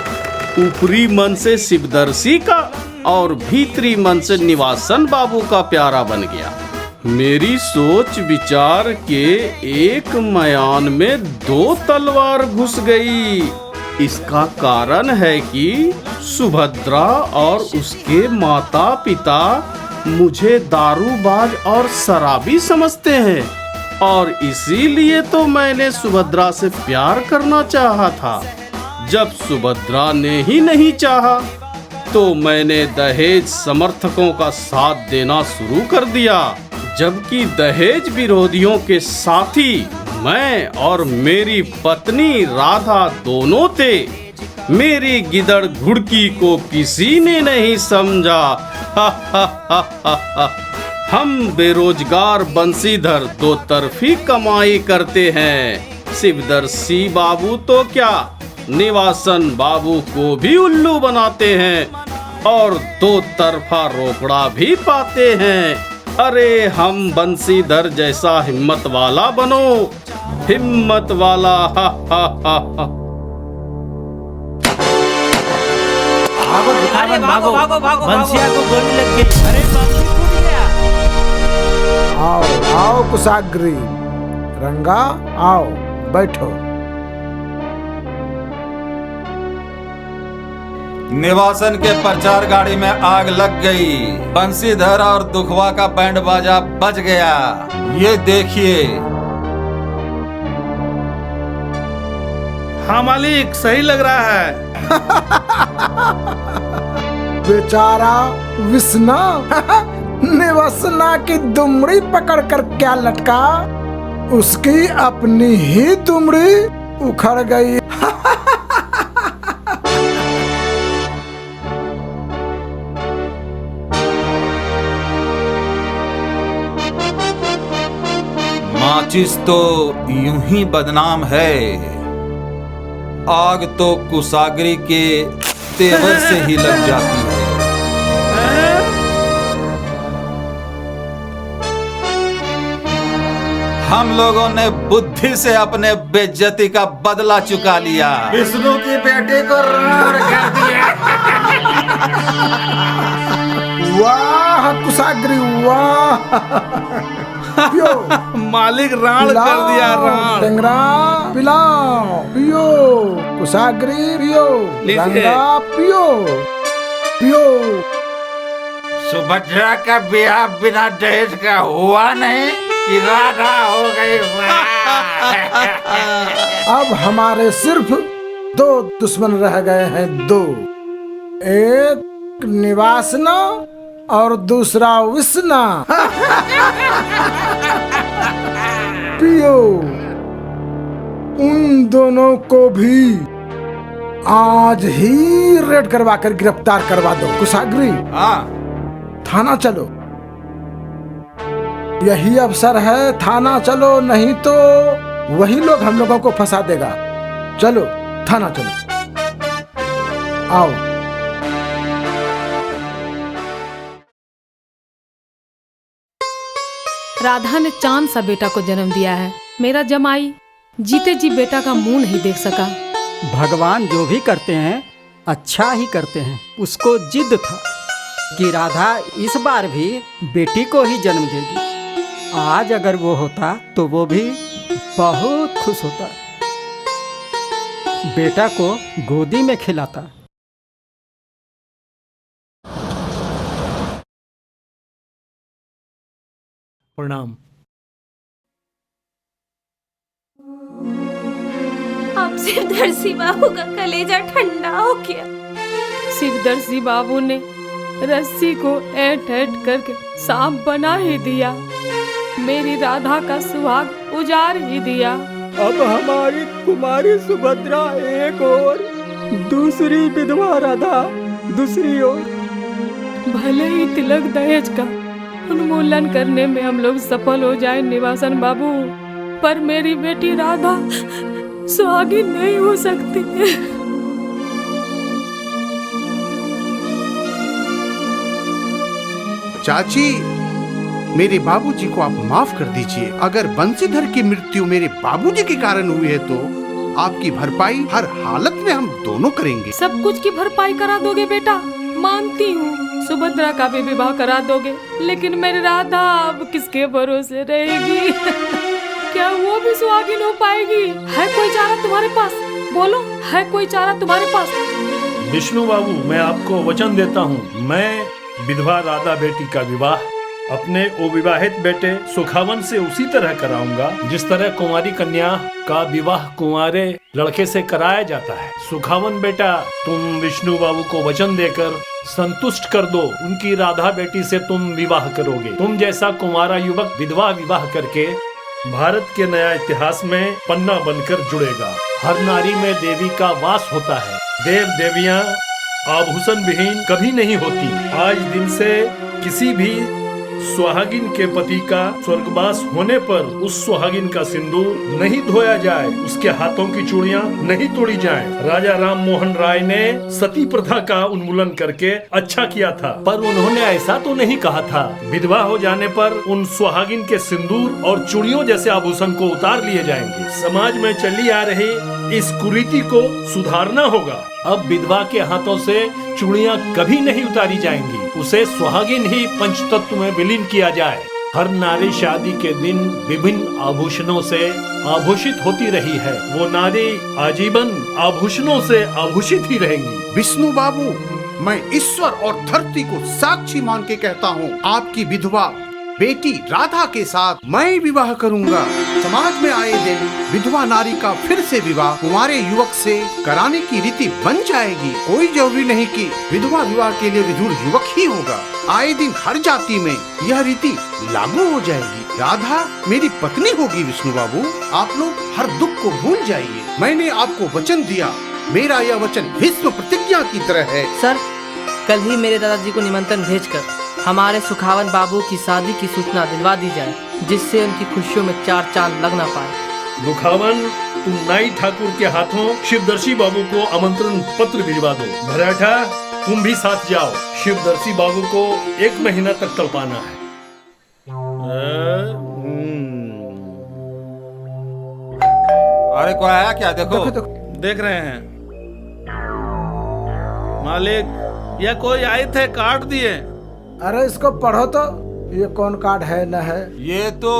ऊपरी मन से शिवदर्शी का और भीतरी मन से निवासन बाबू का प्यारा बन गया। मेरी सोच विचार के एक मयान में 2 तलवार घुस गई। इसका कारण है कि सुभद्रा और उसके माता पिता मुझे दारूबाज और शराबी समझते हैं, और इसीलिए तो मैंने सुभद्रा से प्यार करना चाहा था। जब सुभद्रा ने ही नहीं चाहा तो मैंने दहेज समर्थकों का साथ देना शुरू कर दिया, जबकि दहेज विरोधियों के साथी मैं और मेरी पत्नी राधा दोनों थे। मेरी गिदड़ घुड़की को किसी ने नहीं समझा। हम बेरोजगार बंसीधर दो तरफी कमाई करते हैं। शिवदर्शी बाबू तो क्या, निवासन बाबू को भी उल्लू बनाते हैं और दो तरफा रोकड़ा भी पाते हैं। अरे हम बंसीधर जैसा हिम्मत वाला बनो, हिम्मत वाला। हा हा हा हा। अरे भागो भागो भागो, बंसिया को गोली लग गई। अरे बाबू टूट गया। आओ आओ कुशाग्री, रंगा आओ बैठो। निवासन के प्रचार गाड़ी में आग लग गई। बंसीधर और दुखवा का बैंड बाजा बज गया। ये देखिए। हाँ मालिक, सही लग रहा है। बेचारा विष्णा निवासना की दुमड़ी पकड़ कर क्या लटका, उसकी अपनी ही दुमड़ी उखड़ गई। माचिस तो यूं ही बदनाम है, आग तो कुशाग्री के तेवर से ही लग जाती है। हम लोगों ने बुद्धि से अपने बेइज्जती का बदला चुका लिया। विष्णु की बेटी को रण कर दिया। वाह कुशाग्री वाह। पियो मालिक, राण कर दिया राण। टेंगरा पिलाओ, पियो कुशाग्री पियो, रंगा पियो पियो। सुभद्रा का ब्याह बिना दहेज का हुआ नहीं कि राधा हो गई। अब हमारे सिर्फ दो दुश्मन रह गए हैं, दो। एक निवासना और दूसरा विष्णा। पियो, उन दोनों को भी आज ही रेड करवा कर गिरफ्तार करवा दो। कुशाग्री, थाना चलो, यही अवसर है, थाना चलो, नहीं तो वही लोग हम लोगों को फंसा देगा। चलो थाना चलो, आओ। राधा ने चांद सा बेटा को जन्म दिया है। मेरा जमाई जीते जी बेटा का मुंह नहीं देख सका। भगवान जो भी करते हैं अच्छा ही करते हैं। उसको जिद था कि राधा इस बार भी बेटी को ही जन्म देगी। आज अगर वो होता तो वो भी बहुत खुश होता, बेटा को गोदी में खिलाता। प्रणाम। अब शिवदर्शी बाबू का कलेजा ठंडा हो गया। शिवदर्शी बाबू ने रस्सी को ऐंठ ऐंठ करके सांप बना ही दिया। मेरी राधा का सुहाग उजाड़ ही दिया। अब हमारी कुमारी सुभद्रा एक और, दूसरी विधवा राधा दूसरी ओर। भले ही तिलक दहेज का उन्मूलन करने में हम लोग सफल हो जाए निवासन बाबू, पर मेरी बेटी राधा सुहागिन नहीं हो सकती। चाची, मेरे बाबूजी को आप माफ कर दीजिए। अगर बंसीधर की मृत्यु मेरे बाबूजी के कारण हुई है तो आपकी भरपाई हर हालत में हम दोनों करेंगे। सब कुछ की भरपाई करा दोगे बेटा, मानती हूँ। सुभद्रा का भी विवाह करा दोगे, लेकिन मेरी राधा अब किसके भरोसे रहेगी? क्या वो भी सुहागिन हो पाएगी? है कोई चारा तुम्हारे पास? बोलो, है कोई चारा तुम्हारे पास? विष्णु बाबू, मैं आपको वचन देता हूँ, मैं विधवा राधा बेटी का विवाह अपने अविवाहित बेटे सुखावन से उसी तरह कराऊंगा जिस तरह कुंवारी कन्या का विवाह कुंवारे लड़के से कराया जाता है। सुखावन बेटा, तुम विष्णु बाबू को वचन देकर संतुष्ट कर दो, उनकी राधा बेटी से तुम विवाह करोगे। तुम जैसा कुंवारा युवक विधवा विवाह करके भारत के नया इतिहास में पन्ना बनकर जुड़ेगा। हर नारी में देवी का वास होता है। देव देवियां आभूषण विहीन कभी नहीं होती। आज दिन से किसी भी सुहागिन के पति का स्वर्गवास होने पर उस सुहागिन का सिंदूर नहीं धोया जाए, उसके हाथों की चूड़ियां नहीं तोड़ी जाएं। राजा राम मोहन राय ने सती प्रथा का उन्मूलन करके अच्छा किया था, पर उन्होंने ऐसा तो नहीं कहा था। विधवा हो जाने पर उन सुहागिन के सिंदूर और चूड़ियों जैसे आभूषण को उतार लिए जाएंगे। समाज में चली आ रही इस कुरीति को सुधारना होगा। अब विधवा के हाथों से चूड़ियां कभी नहीं उतारी जाएंगी, उसे सुहागिन ही पंचतत्व में विलीन किया जाए। हर नारी शादी के दिन विभिन्न आभूषणों से आभूषित होती रही है, वो नारी आजीवन आभूषणों से आभूषित ही रहेंगी। विष्णु बाबू, मैं ईश्वर और धरती को साक्षी मान के कहता हूँ, आपकी विधवा बेटी राधा के साथ मैं विवाह करूंगा। समाज में आए दिन विधवा नारी का फिर से विवाह कुंवारे युवक से कराने की रीति बन जाएगी। कोई जरूरी नहीं कि विधवा विवाह के लिए विधुर युवक ही होगा। आए दिन हर जाति में यह रीति लागू हो जाएगी। राधा मेरी पत्नी होगी। विष्णु बाबू, आप लोग हर दुख को भूल जाइए। मैंने आपको वचन दिया, मेरा यह वचन भीष्म प्रतिज्ञा की तरह है। सर, कल ही मेरे दादाजी को निमंत्रण भेजकर हमारे सुखावन बाबू की शादी की सूचना दिलवा दी जाए, जिससे उनकी खुशियों में चार चांद लग ना पाए। दुखावन, तुम नाई ठाकुर के हाथों शिवदर्शी बाबू को आमंत्रण पत्र भिजवा दो। भराठा, तुम भी साथ जाओ। शिवदर्शी बाबू को 1 महीना तक तड़पाना है। अरे कोई आया क्या? देखो देख रहे हैं मालिक, यह कोई आए थे, काट दिए। अरे इसको पढ़ो तो, ये कौन कार्ड है न है? ये तो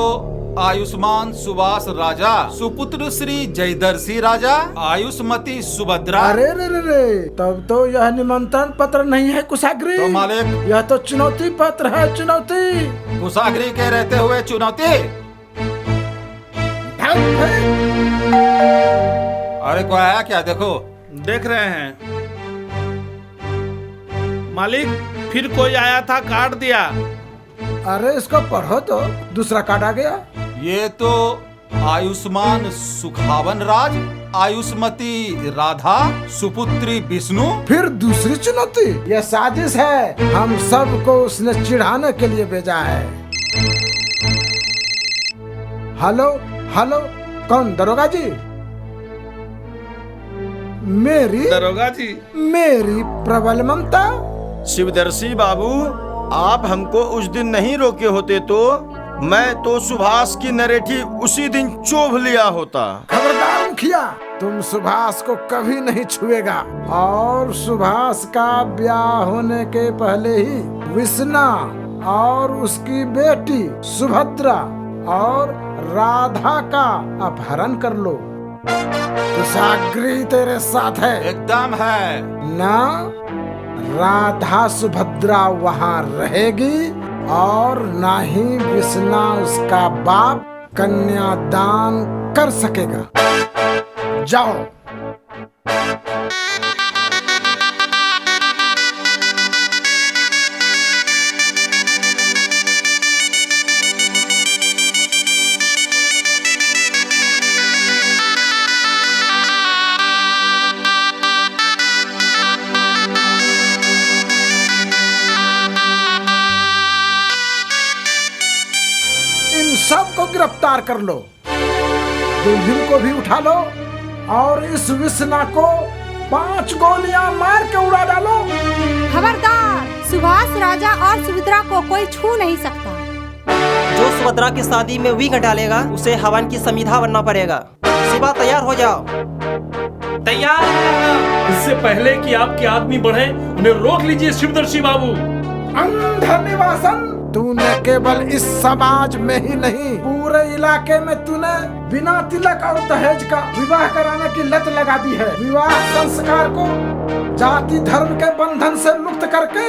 आयुष्मान सुभाष राजा, सुपुत्र श्री जयदर्शी राजा, आयुष्मती सुभद्रा। अरे रे रे रे, तब तो यह निमंत्रण पत्र नहीं है कुशाग्री। तो मालिक, यह तो चुनौती पत्र है, चुनौती। कुशाग्री के रहते हुए चुनौती? अरे कोई आया क्या? देखो देख रहे हैं मालिक, फिर कोई आया था, काट दिया। अरे इसको पढ़ो तो, दूसरा कार्ड आ गया। ये तो आयुष्मान सुखावन राज, आयुष्मती राधा, सुपुत्री विष्णु। फिर दूसरी चुनौती? यह साजिश है, हम सबको उसने चिढ़ाने के लिए भेजा है। हेलो हेलो, कौन? दरोगा जी? मेरी दरोगा जी, मेरी प्रबल ममता। शिवदर्शी बाबू, आप हमको उस दिन नहीं रोके होते तो मैं तो सुभाष की नरेठी उसी दिन चोभ लिया होता। खबरदार मुखिया, तुम सुभाष को कभी नहीं छुएगा। और सुभाष का ब्याह होने के पहले ही विष्णा और उसकी बेटी सुभद्रा और राधा का अपहरण कर लो। कुशाग्री तेरे साथ है? एकदम है ना। राधा सुभद्रा वहाँ रहेगी और ना ही विष्णा उसका बाप कन्यादान कर सकेगा। जाओ। सबको गिरफ्तार कर लो, दुल्हन को भी उठा लो और इस विष्णा को 5 गोलियां मार के उड़ा डालो। खबरदार, सुभाष राजा और सुभद्रा को कोई छू नहीं सकता। जो सुभद्रा की शादी में विघ्न डालेगा उसे हवन की समिधा बनना पड़ेगा। सुबह तैयार हो जाओ। तैयार है। इससे पहले कि आपके आदमी बढ़े, उन्हें रोक लीजिए शिवदर्शी बाबू। अंधा निवासन, तूने केवल इस समाज में ही नहीं, पूरे इलाके में तूने बिना तिलक और दहेज का विवाह कराने की लत लगा दी है। विवाह संस्कार को जाति धर्म के बंधन से मुक्त करके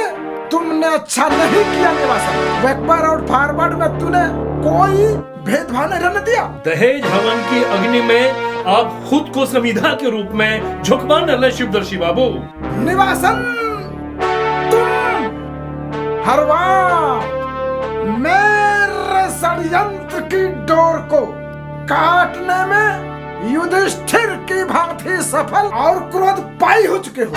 तुमने अच्छा नहीं किया निवासन। बैकवर्ड और फॉरवर्ड में तूने कोई भेदभाव नहीं रहने दिया। दहेज हवन की अग्नि में आप खुद को संविधा के रूप में झुकमान डाले शिवदर्शी बाबू। निवासन, तुम हर बार मेरे षड्यंत्र की डोर को काटने में युधिष्ठिर की भांति सफल और क्रोध पाई हो चुके हो।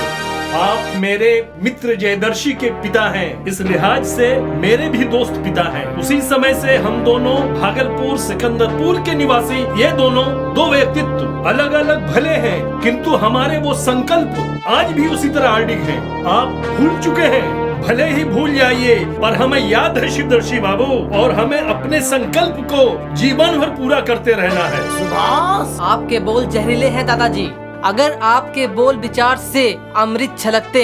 आप मेरे मित्र जयदर्शी के पिता हैं, इस लिहाज से मेरे भी दोस्त पिता हैं। उसी समय से हम दोनों भागलपुर सिकंदरपुर के निवासी, ये दोनों दो व्यक्तित्व अलग अलग भले हैं, किंतु हमारे वो संकल्प आज भी उसी तरह अडिग हैं। आप भूल चुके हैं, भले ही भूल जाइए, पर हमें याद है शिवदर्शी बाबू, और हमें अपने संकल्प को जीवन भर पूरा करते रहना है। सुभाष, आपके बोल जहरीले हैं दादाजी। अगर आपके बोल विचार से अमृत छलकते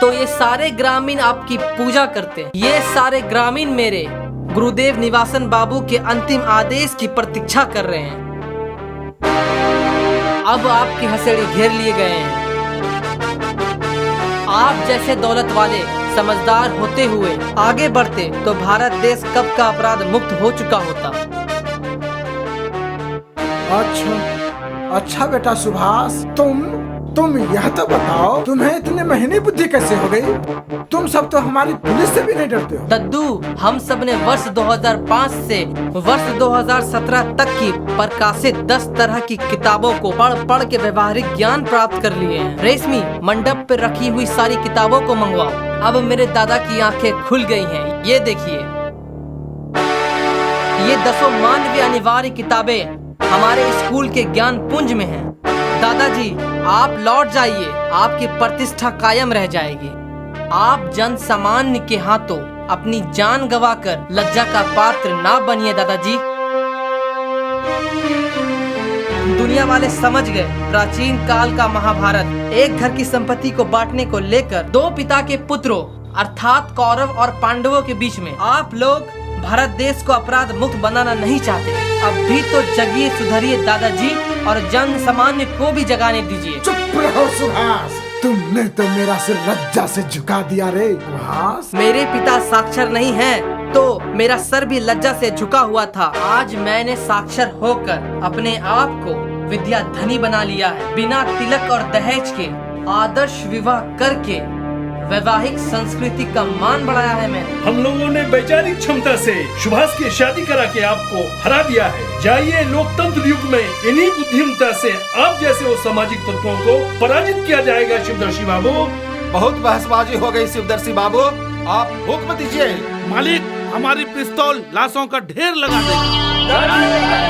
तो ये सारे ग्रामीण आपकी पूजा करते। ये सारे ग्रामीण मेरे गुरुदेव निवासन बाबू के अंतिम आदेश की प्रतीक्षा कर रहे हैं। अब आपकी हथेली घेर लिए गए हैं। आप जैसे दौलत वाले समझदार होते हुए आगे बढ़ते तो भारत देश कब का अपराध मुक्त हो चुका होता। अच्छा बेटा सुभाष, तुम यह तो बताओ, तुम्हें इतनी महीनी बुद्धि कैसे हो गई? तुम सब तो हमारी पुलिस से भी नहीं डरते हो। दद्दू, हम सब ने वर्ष 2005 से वर्ष 2017 तक की प्रकाशित 10 तरह की किताबों को पढ़ के व्यवहारिक ज्ञान प्राप्त कर लिए हैं। रेशमी, मंडप पर रखी हुई सारी किताबों को मंगवाओ। अब मेरे दादा की आंखें खुल गई हैं। ये देखिए, ये 10 मानवीय अनिवार्य किताबें हमारे स्कूल के ज्ञान पुंज में हैं। दादाजी, आप लौट जाइए, आपकी प्रतिष्ठा कायम रह जाएगी। आप जन सामान्य के हाथों अपनी जान गंवाकर लज्जा का पात्र ना बनिए दादाजी। दुनिया वाले समझ गए, प्राचीन काल का महाभारत एक घर की संपत्ति को बांटने को लेकर दो पिता के पुत्रों अर्थात कौरव और पांडवों के बीच में। आप लोग भारत देश को अपराध मुक्त बनाना नहीं चाहते। अब भी तो जगिए, सुधरिए दादाजी, और जन सामान्य को भी जगाने दीजिए। चुप रहो सुभाष, तुमने तो मेरा सिर लज्जा से झुका दिया रे सुभाष। मेरे पिता साक्षर नहीं हैं, तो मेरा सर भी लज्जा से झुका हुआ था। आज मैंने साक्षर होकर अपने आप को विद्या धनी बना लिया है। बिना तिलक और दहेज के आदर्श विवाह करके वैवाहिक संस्कृति का मान बढ़ाया है मैंने। हम लोगों ने वैचारिक क्षमता से सुभाष की शादी करा के आपको हरा दिया है। जाइए, लोकतंत्र युग में इन्हीं बुद्धिमत्ता से आप जैसे वो सामाजिक तत्वों को पराजित किया जाएगा। शिवदर्शी बाबू, बहुत बहसबाजी हो गई। शिवदर्शी बाबू, आप हुक्म दीजिए। मालिक, हमारी पिस्तौल लाशों का ढेर लगा देगा।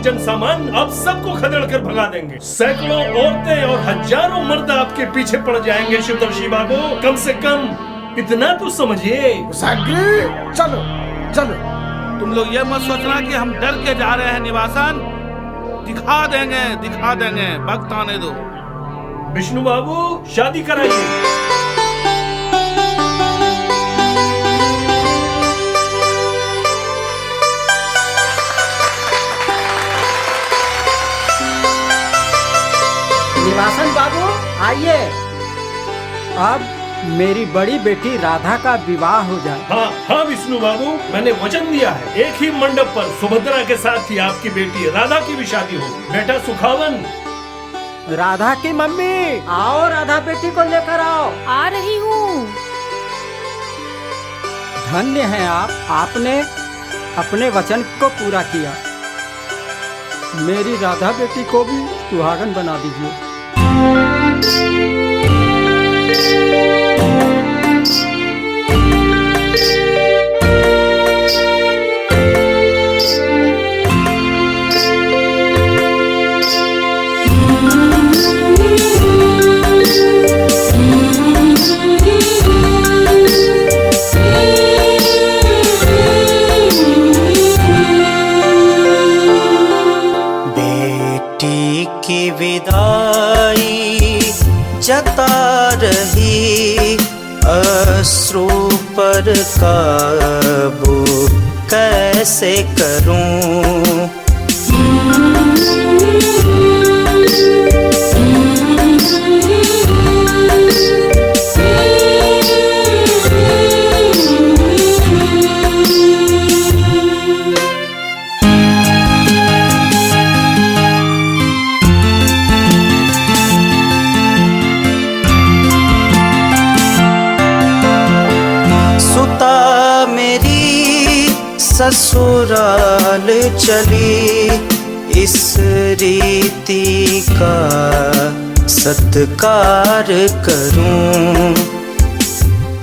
जनसामान आप सबको खदेड़ कर भगा देंगे। सैकड़ों औरतें और हजारों मर्द आपके पीछे पड़ जाएंगे। शिवदर्शी बाबू, कम से कम इतना तो समझिए। चलो चलो, तुम लोग ये मत सोचना कि हम डर के जा रहे हैं निवासन। दिखा देंगे, वक्त आने दो। विष्णु बाबू, शादी कराइए। निवासन बाबू आइए, अब मेरी बड़ी बेटी राधा का विवाह हो जाए। हाँ विष्णु बाबू, मैंने वचन दिया है, एक ही मंडप पर सुभद्रा के साथ ही आपकी बेटी राधा की भी शादी हो। बेटा सुखावन, राधा की मम्मी आओ, राधा बेटी को लेकर आओ। आ रही हूँ। धन्य हैं आप, आपने अपने वचन को पूरा किया। मेरी राधा बेटी को भी सुहागन बना दीजिए। बेटी की विदाई जता रही पर काबू कैसे करूं। ससुराल चली इस रीति का सत्कार करूं।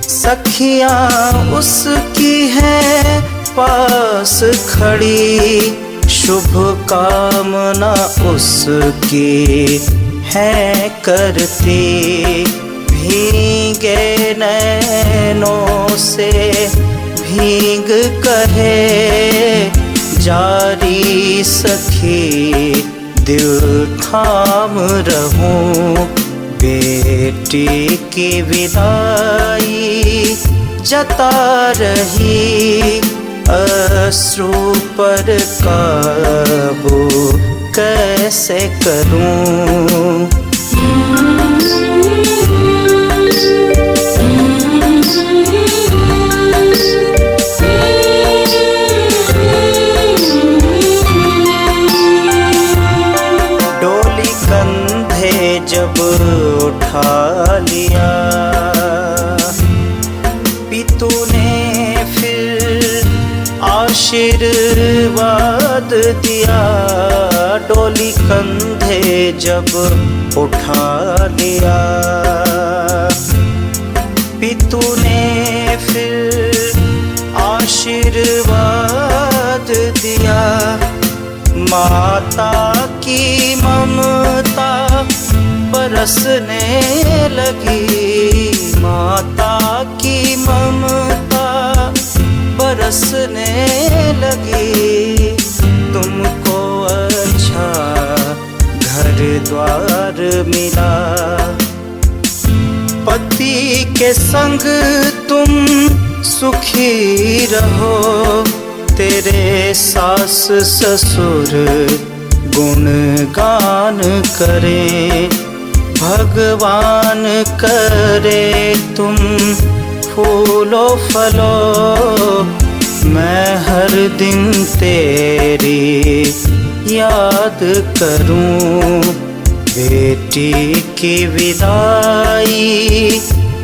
सखियां उसकी हैं पास खड़ी, शुभ कामना उसकी है करती। भीगे नैनों से भीग कहे जारी सखी, दिल थाम रहूं। बेटी की विदाई जता रही, अश्रु पर काबू कैसे करूं। जब उठा लिया पितू ने फिर आशीर्वाद दिया। डोली कंधे जब उठा लिया पितू ने फिर आशीर्वाद दिया। माता की ममता बरसने लगी, माता की ममता बरसने लगी। तुमको अच्छा घर द्वार मिला, पति के संग तुम सुखी रहो। तेरे सास ससुर गुणगान करे, भगवान करे तुम फूलो फलो। मैं हर दिन तेरी याद करूं। बेटी की विदाई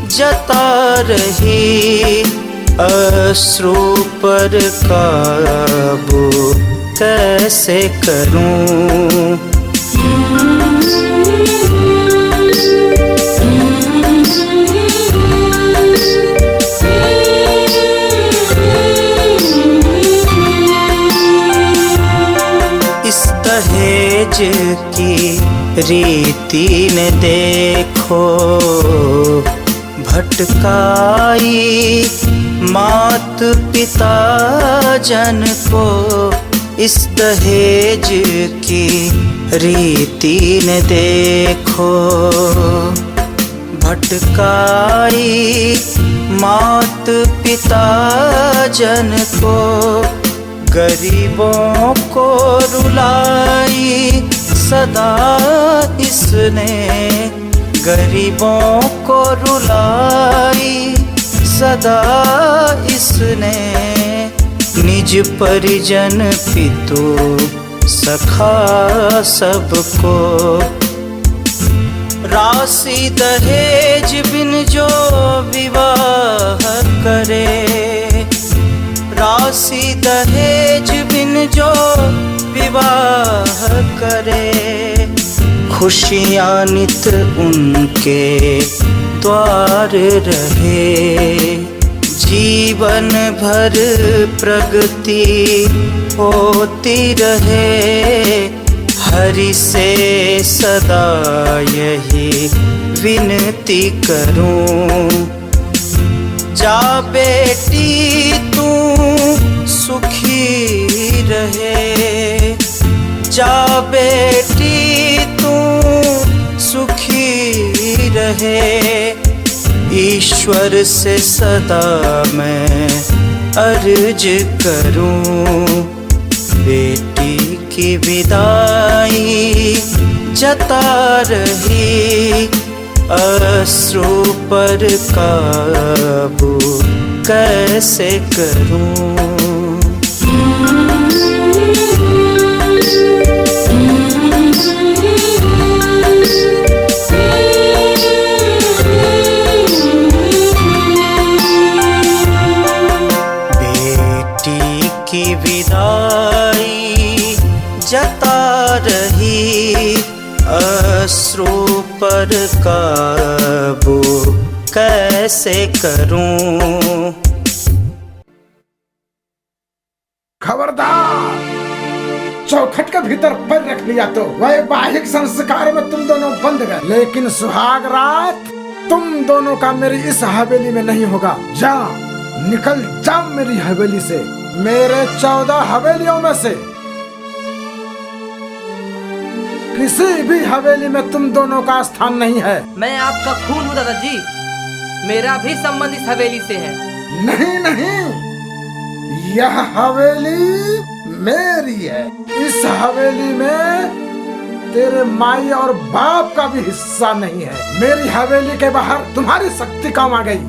जता रही, अश्रु पर काबू कैसे करूं। इस दहेज की रीति ने देखो भटकाई, मात पिता जन को। इस दहेज की रीति ने देखो भटकाई, मात पिता जन को। गरीबों को रुलाई सदा इसने, गरीबों को रुलाई सदा इसने। निज परिजन पितु सखा सबको, राशि दहेज बिन जो विवाह करे। राशि दहेज बिन जो विवाह करे। खुशियाँ नित उनके द्वार रहे। जीवन भर प्रगति होती रहे। हरि से सदा यही विनती करूं। जा बेटी तू सुखी रहे। जा बेटी तू सुखी रहे। ईश्वर ईश्वर से सदा मैं अर्ज करूं, बेटी की विदाई जता रही, अश्रु पर काबू कैसे करूं। बेटी की विदाई जता रही, अश्रु पर काबू कैसे करूं। खबरदार, चौखट के भीतर पैर रख लिया तो वैवाहिक संस्कार में तुम दोनों बंद गए, लेकिन सुहाग रात तुम दोनों का मेरी इस हवेली में नहीं होगा। जा, निकल जा मेरी हवेली से। मेरे 14 हवेलियों में से किसी भी हवेली में तुम दोनों का स्थान नहीं है। मैं आपका खून हूँ दादाजी, मेरा भी संबंध इस हवेली से है। नहीं नहीं, यह हवेली मेरी है। इस हवेली में तेरे माई और बाप का भी हिस्सा नहीं है। मेरी हवेली के बाहर तुम्हारी शक्ति काम आ गई,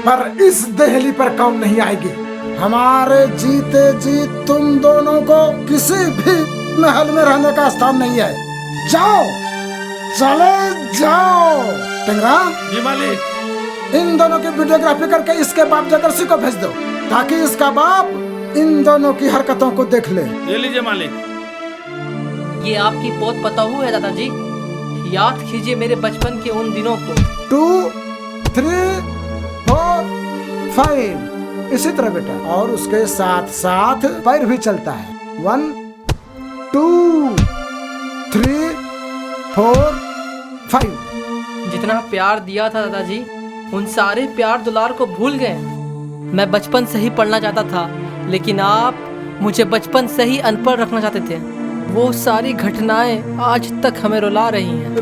पर इस देहली पर काम नहीं आएगी। हमारे जीते जी तुम दोनों को किसी भी महल में रहने का स्थान नहीं है। जाओ, चले जाओ। टेंगरा जी मालिक। इन दोनों की वीडियोग्राफी करके इसके बाप जगरसी को भेज दो, ताकि इसका बाप इन दोनों की हरकतों को देख ले। ले लीजिए मालिक। ये आपकी पोत पताहू है दादाजी, याद कीजिए मेरे बचपन के उन दिनों को। 2, 3, 4, 5 इसी तरह बेटा, और उसके साथ साथ पैर भी चलता है। 1, 2, 3, 4, 5। जितना प्यार दिया था दादाजी, उन सारे प्यार दुलार को भूल गए। मैं बचपन से ही पढ़ना चाहता था, लेकिन आप मुझे बचपन से ही अनपढ़ रखना चाहते थे। वो सारी घटनाएं आज तक हमें रुला रही हैं।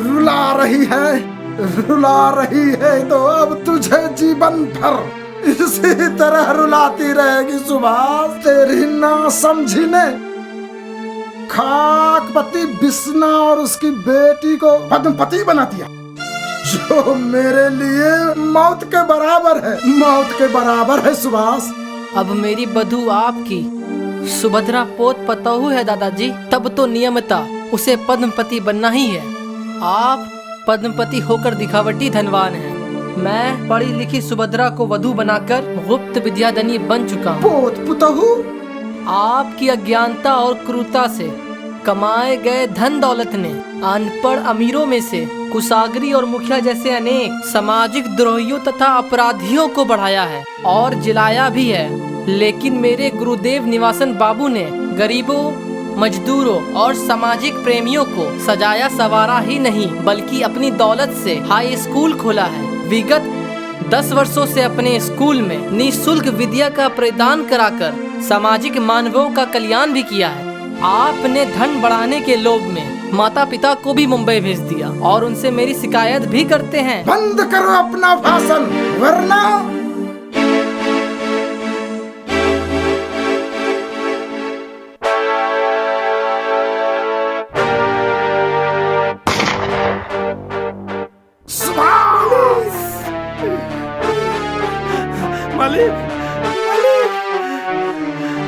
रुला रही है तो अब तुझे जीवन भर इसी तरह रुलाती रहेगी सुभाष। तेरी ना समझी ने खाकपति बिस्ना और उसकी बेटी को पद्मपति बना दिया, जो मेरे लिए मौत के बराबर है। मौत के बराबर है सुभाष। अब मेरी बधू आपकी सुभद्रा पोत पताहू है दादाजी, तब तो नियमता उसे पद्मपति बनना ही है। आप पद्मपति होकर दिखावटी धनवान हैं। मैं पढ़ी लिखी सुभद्रा को वधू बनाकर गुप्त विद्याधनी बन चुका हूँ। पोत पताहू, आपकी अज्ञानता और क्रूरता से कमाए गए धन दौलत ने अनपढ़ अमीरों में से कुशाग्री और मुखिया जैसे अनेक सामाजिक द्रोहियों तथा अपराधियों को बढ़ाया है और जिलाया भी है। लेकिन मेरे गुरुदेव निवासन बाबू ने गरीबों, मजदूरों और सामाजिक प्रेमियों को सजाया सवारा ही नहीं, बल्कि अपनी दौलत से हाई स्कूल खोला है। विगत 10 वर्षों से अपने स्कूल में निःशुल्क विद्या का प्रदान कराकर सामाजिक मानवों का कल्याण भी किया है। आपने धन बढ़ाने के लोभ में माता पिता को भी मुंबई भेज दिया और उनसे मेरी शिकायत भी करते हैं। बंद करो अपना भाषण, वरना मालिक, मालिक,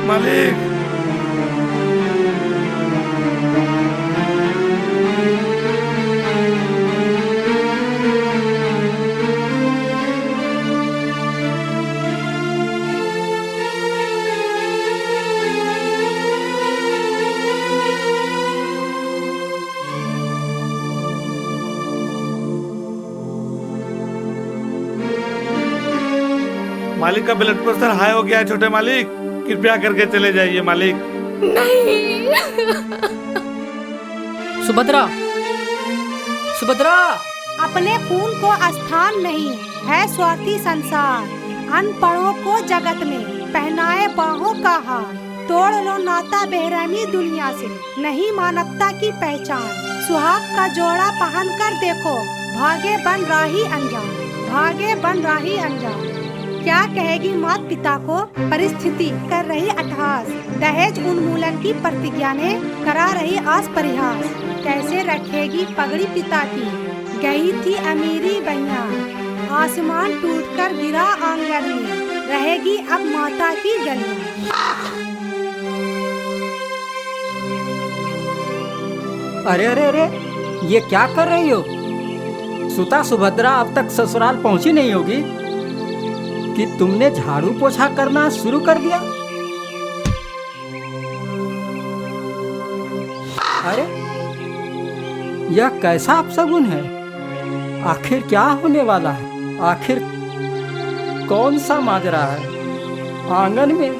मालिक। मालिक का ब्लड प्रेशर हाई हो गया है छोटे मालिक, कृपया करके चले जाइए मालिक। नहीं। सुभद्रा, सुभद्रा। अपने खून को स्थान नहीं है स्वार्थी संसार, अनपढ़ों को जगत में पहनाए बाहों का हार। तोड़ लो नाता बेरहमी दुनिया से, नहीं मानवता की पहचान। सुहाग का जोड़ा पहन कर देखो, भागे बन राही अनजान। भागे बन रही अनजान। क्या कहेगी माता पिता को, परिस्थिति कर रही अट्टहास। दहेज उन्मूलन की प्रतिज्ञा ने करा रही आस परिहास। कैसे रखेगी पगड़ी पिता की, गई थी अमीरी बहिया। आसमान टूटकर गिरा आंगन में, रहेगी अब माता की गलियां। अरे अरे अरे, ये क्या कर रही हो? सुता सुभद्रा अब तक ससुराल पहुंची नहीं होगी कि तुमने झाड़ू पोछा करना शुरू कर दिया? अरे यह कैसा अपशगुन है? आखिर क्या होने वाला है? आखिर कौन सा माजरा है? आंगन में,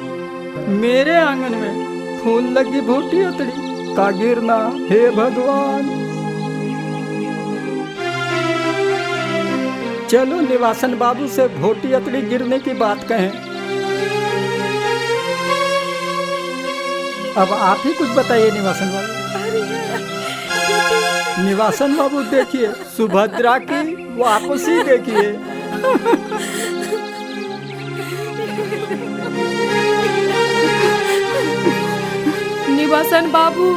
मेरे आंगन में फूल लगी भोटी उतरी का गिरना, हे भगवान। चलो निवासन बाबू से भोटी अतड़ी गिरने की बात कहें। अब आप ही कुछ बताइए निवासन बाबू। निवासन बाबू देखिए, सुभद्रा की वापसी देखिए। निवासन बाबू,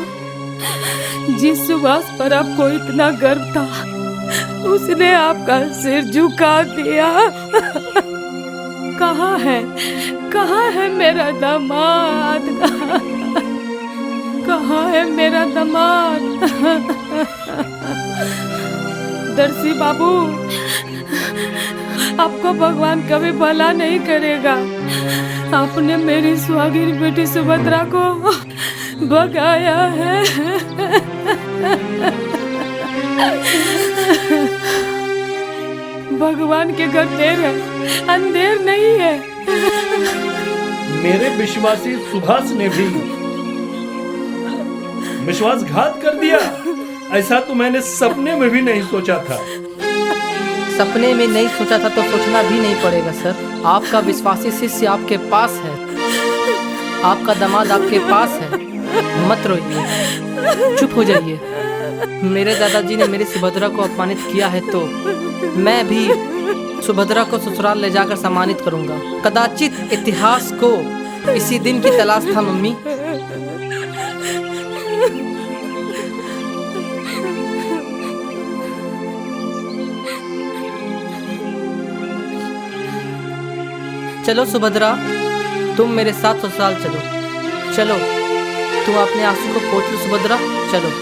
जिस सुभाष पर आपको इतना गर्व था, उसने आपका सिर झुका दिया। कहाँ है मेरा दामाद? कहाँ है मेरा दामाद? दर्शी बाबू, आपको भगवान कभी भला नहीं करेगा। आपने मेरी सुहागिन बेटी सुभद्रा को भगाया है। भगवान के घर देर है, अंधेर नहीं है। मेरे विश्वासी सुभाष ने भी विश्वासघात कर दिया। ऐसा तो मैंने सपने में भी नहीं सोचा था। सपने में नहीं सोचा था तो सोचना भी नहीं पड़ेगा सर। आपका विश्वासी शिष्य आपके पास है, आपका दामाद आपके पास है। मत रोइए, चुप हो जाइए। मेरे दादाजी ने मेरी सुभद्रा को अपमानित किया है तो मैं भी सुभद्रा को ससुराल ले जाकर सम्मानित करूंगा। कदाचित इतिहास को इसी दिन की तलाश था मम्मी। चलो सुभद्रा, तुम मेरे साथ ससुराल चलो। चलो, तुम अपने आंसू को पोंछ लो सुभद्रा, चलो।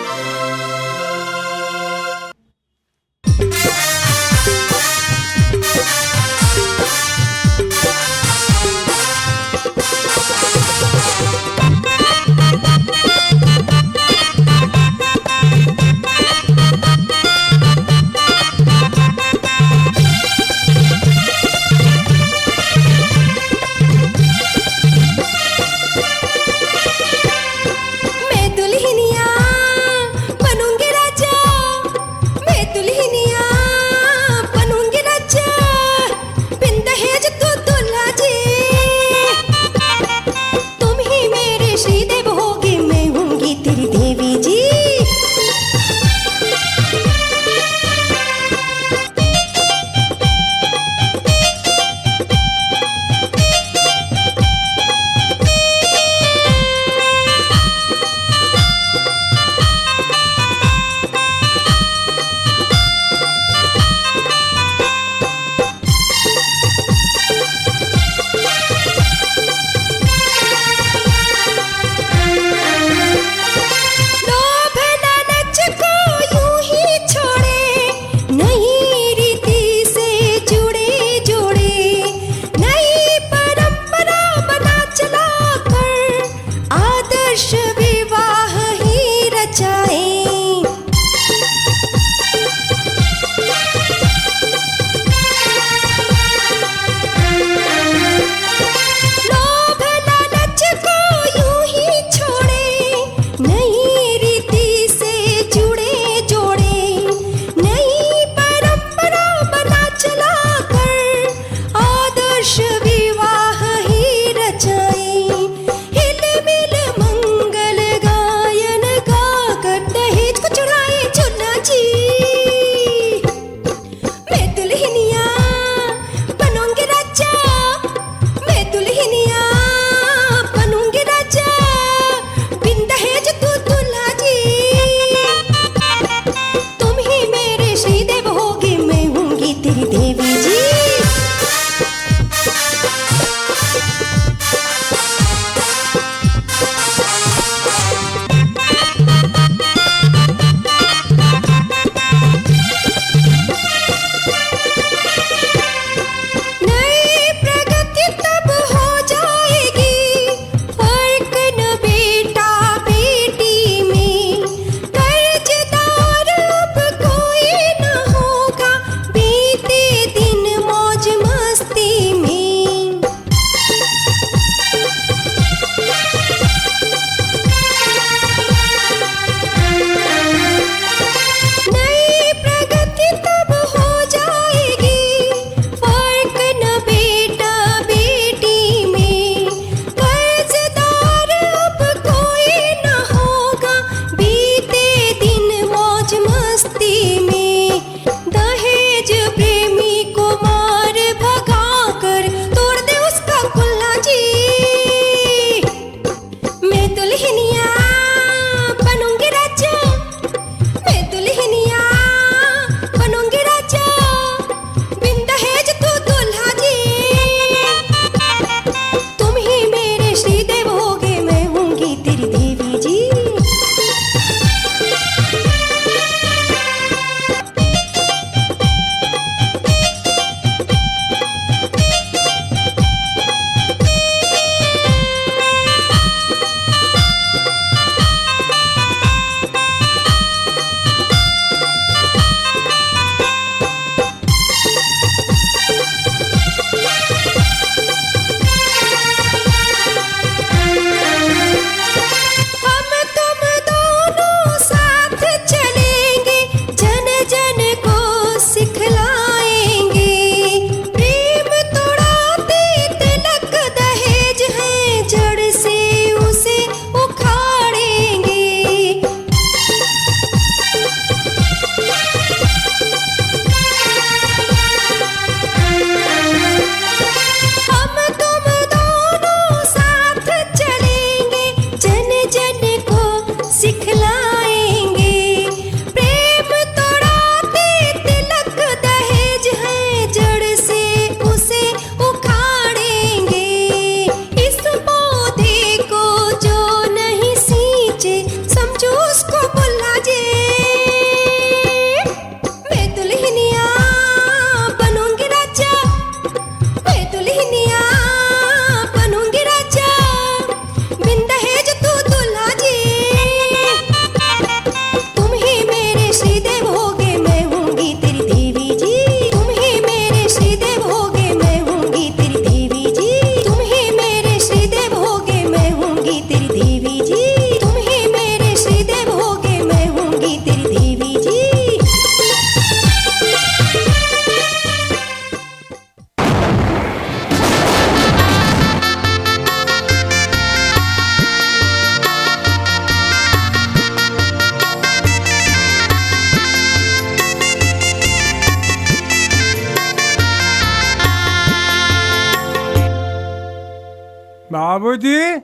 बाबूजी,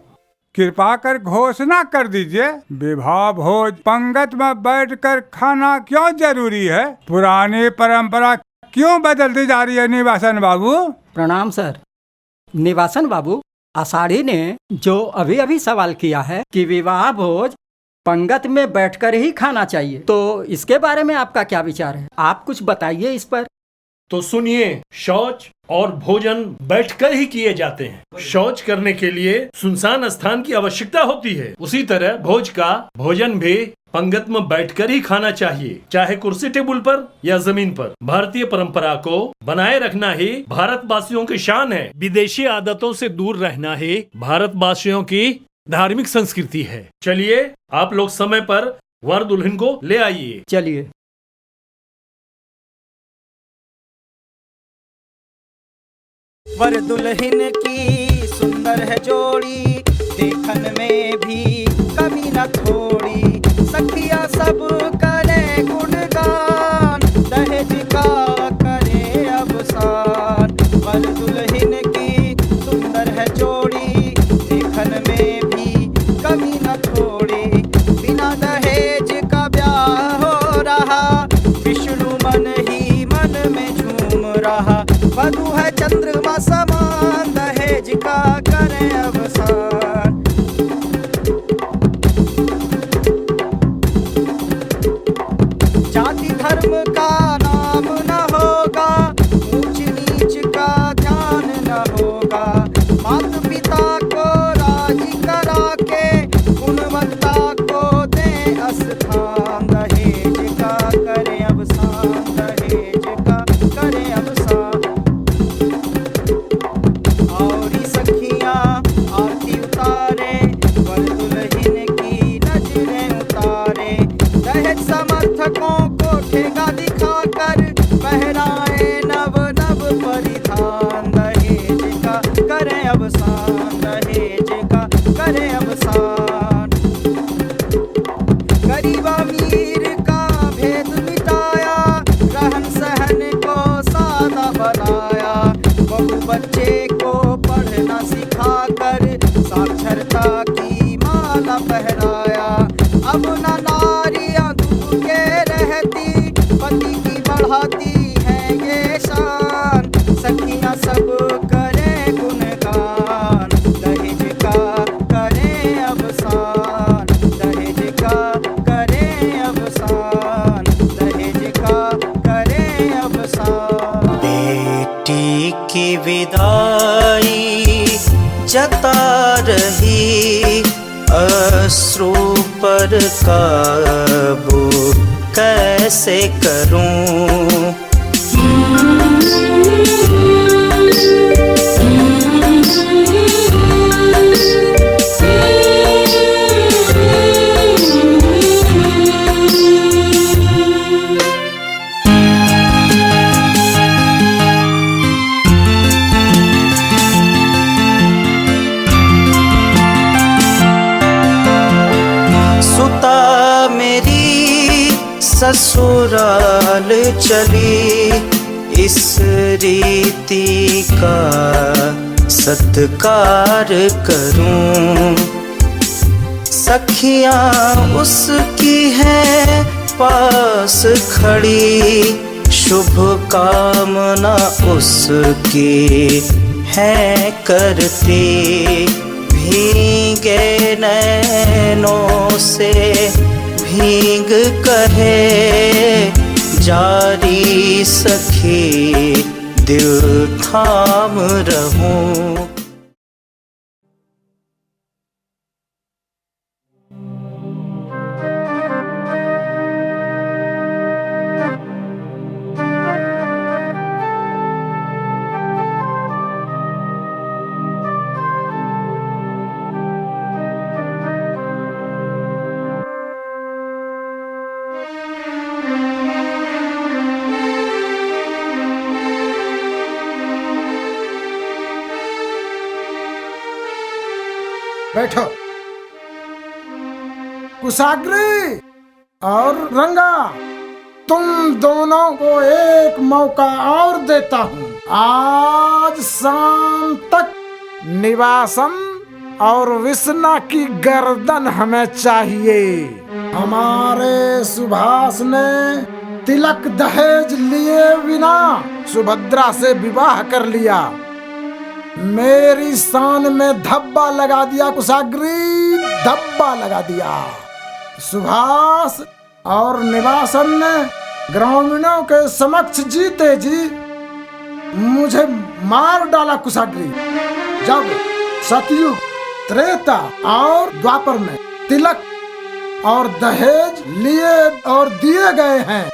कृपा कर घोषणा कर दीजिए, विवाह भोज पंगत में बैठकर खाना क्यों जरूरी है? पुरानी परंपरा क्यों बदलती जा रही है निवासन बाबू? प्रणाम सर। निवासन बाबू, आषाढ़ी ने जो अभी अभी सवाल किया है कि विवाह भोज पंगत में बैठकर ही खाना चाहिए, तो इसके बारे में आपका क्या विचार है? आप कुछ बताइए इस पर। तो सुनिए, शौच और भोजन बैठकर ही किए जाते हैं। शौच करने के लिए सुनसान स्थान की आवश्यकता होती है। उसी तरह भोजन भी पंगत में बैठकर ही खाना चाहिए, चाहे कुर्सी टेबुल पर या जमीन पर। भारतीय परंपरा को बनाए रखना ही भारतवासियों की शान है। विदेशी आदतों से दूर रहना ही भारतवासियों की धार्मिक संस्कृति है। चलिए, आप लोग समय पर वर दुल्हन को ले आइए। चलिए। वर दुल्हन की सुंदर है जोड़ी, देखन में भी कमी न थोड़ी। सखिया सब करे गुणगान, दहेज का करे अवसान। वर दुल्हन की सुंदर है जोड़ी, देखन में भी कमी न थोड़ी। बिना दहेज का ब्याह हो रहा, विष्णु मन ही मन में झूम रहा। वधू है चंद्रमा समान, दहेज का करे अवसान। जाति धर्म का नाम न होगा, ऊंच नीच का ध्यान न होगा। माता पिता को राजी करा के, गुणवत्ता को दे स्थान। दहेज का करे अवसान, दहेज का करे अवसान। और सखियां आरती उतारे, वर दुल्हन की नजरें उतारे। दहेज समर्थकों को ठेगा दिखाकर, पहराए नव नव परिधान। दहेज का करे अवसान, दहेज का करे अवसान। गरीब अमीर का भेद मिटाया, रहन सहन को सादा बनाया। बहु बच्चे को पढ़ना सिखाकर, साक्षरता की माला पहनाया। अब न नारियां दूध के रहती, पति की बढ़ाती है ये शान। सखियां सब करे गुणगान, दहेज का करे अवसान। दहेज का करे अवसान, दहेज का करे अवसान। बेटी की विदाई जता रही, अश्रु पर काबू कैसे करूं? ससुराल चली, इस रीति का सत्कार करूं। सखियां उसकी है पास खड़ी, शुभ कामना उसकी है करती। भीगे नैनों से भीग कहे, जारी सखी दिल थाम रहूं। बैठो। कुशाग्री और रंगा, तुम दोनों को एक मौका और देता हूँ। आज शाम तक निवासन और विष्णा की गर्दन हमें चाहिए। हमारे सुभाष ने तिलक दहेज लिए बिना सुभद्रा से विवाह कर लिया। मेरी शान में धब्बा लगा दिया कुशाग्री, धब्बा लगा दिया। सुभाष और निवासन ने ग्रामीणों के समक्ष जीते जी मुझे मार डाला कुशाग्री। जब सतयुग, त्रेता और द्वापर में तिलक और दहेज लिए और दिए गए हैं,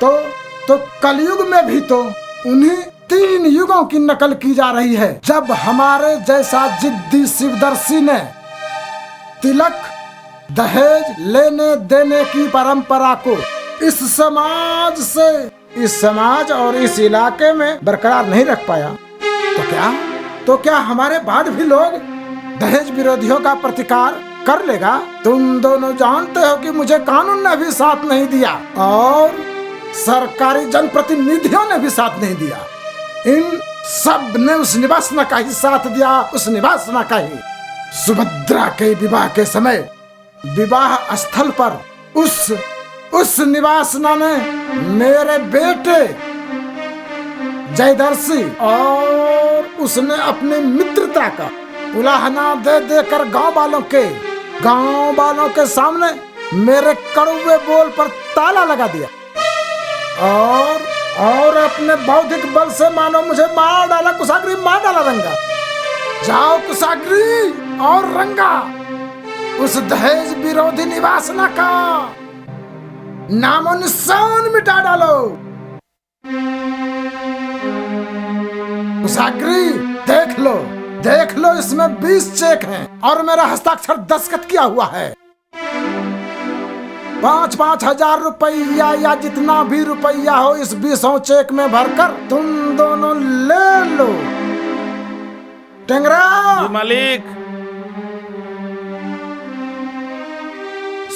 तो कलयुग में भी तो उन्हीं 3 युगों की नकल की जा रही है। जब हमारे जैसा जिद्दी शिवदर्शी ने तिलक दहेज लेने देने की परंपरा को इस समाज और इस इलाके में बरकरार नहीं रख पाया, तो क्या हमारे बाद भी लोग दहेज विरोधियों का प्रतिकार कर लेगा? तुम दोनों जानते हो कि मुझे कानून ने भी साथ नहीं दिया और सरकारी जनप्रतिनिधियों ने भी साथ नहीं दिया। इन सब ने उस निवासना का ही साथ दिया, उस निवासना का ही। सुभद्रा के विवाह के समय विवाह स्थल पर उस निवासना ने मेरे बेटे जयदर्शी और उसने अपने मित्रता का उलाहना दे देकर गांव वालों के सामने मेरे कड़वे बोल पर ताला लगा दिया और अपने बौद्धिक बल से मानो मुझे मार डाला। कुशाग्री, मार डाला रंगा। जाओ कुशाग्री और रंगा, उस दहेज विरोधी निवासना का नामो निशान मिटा डालो। कुशाग्री, देख लो इसमें 20 चेक हैं और मेरा हस्ताक्षर दस्तखत किया हुआ है। 5-5 हजार रुपया या जितना भी रुपया हो इस 20 चेक में भरकर तुम दोनों ले लो। टेंगरा मालिक,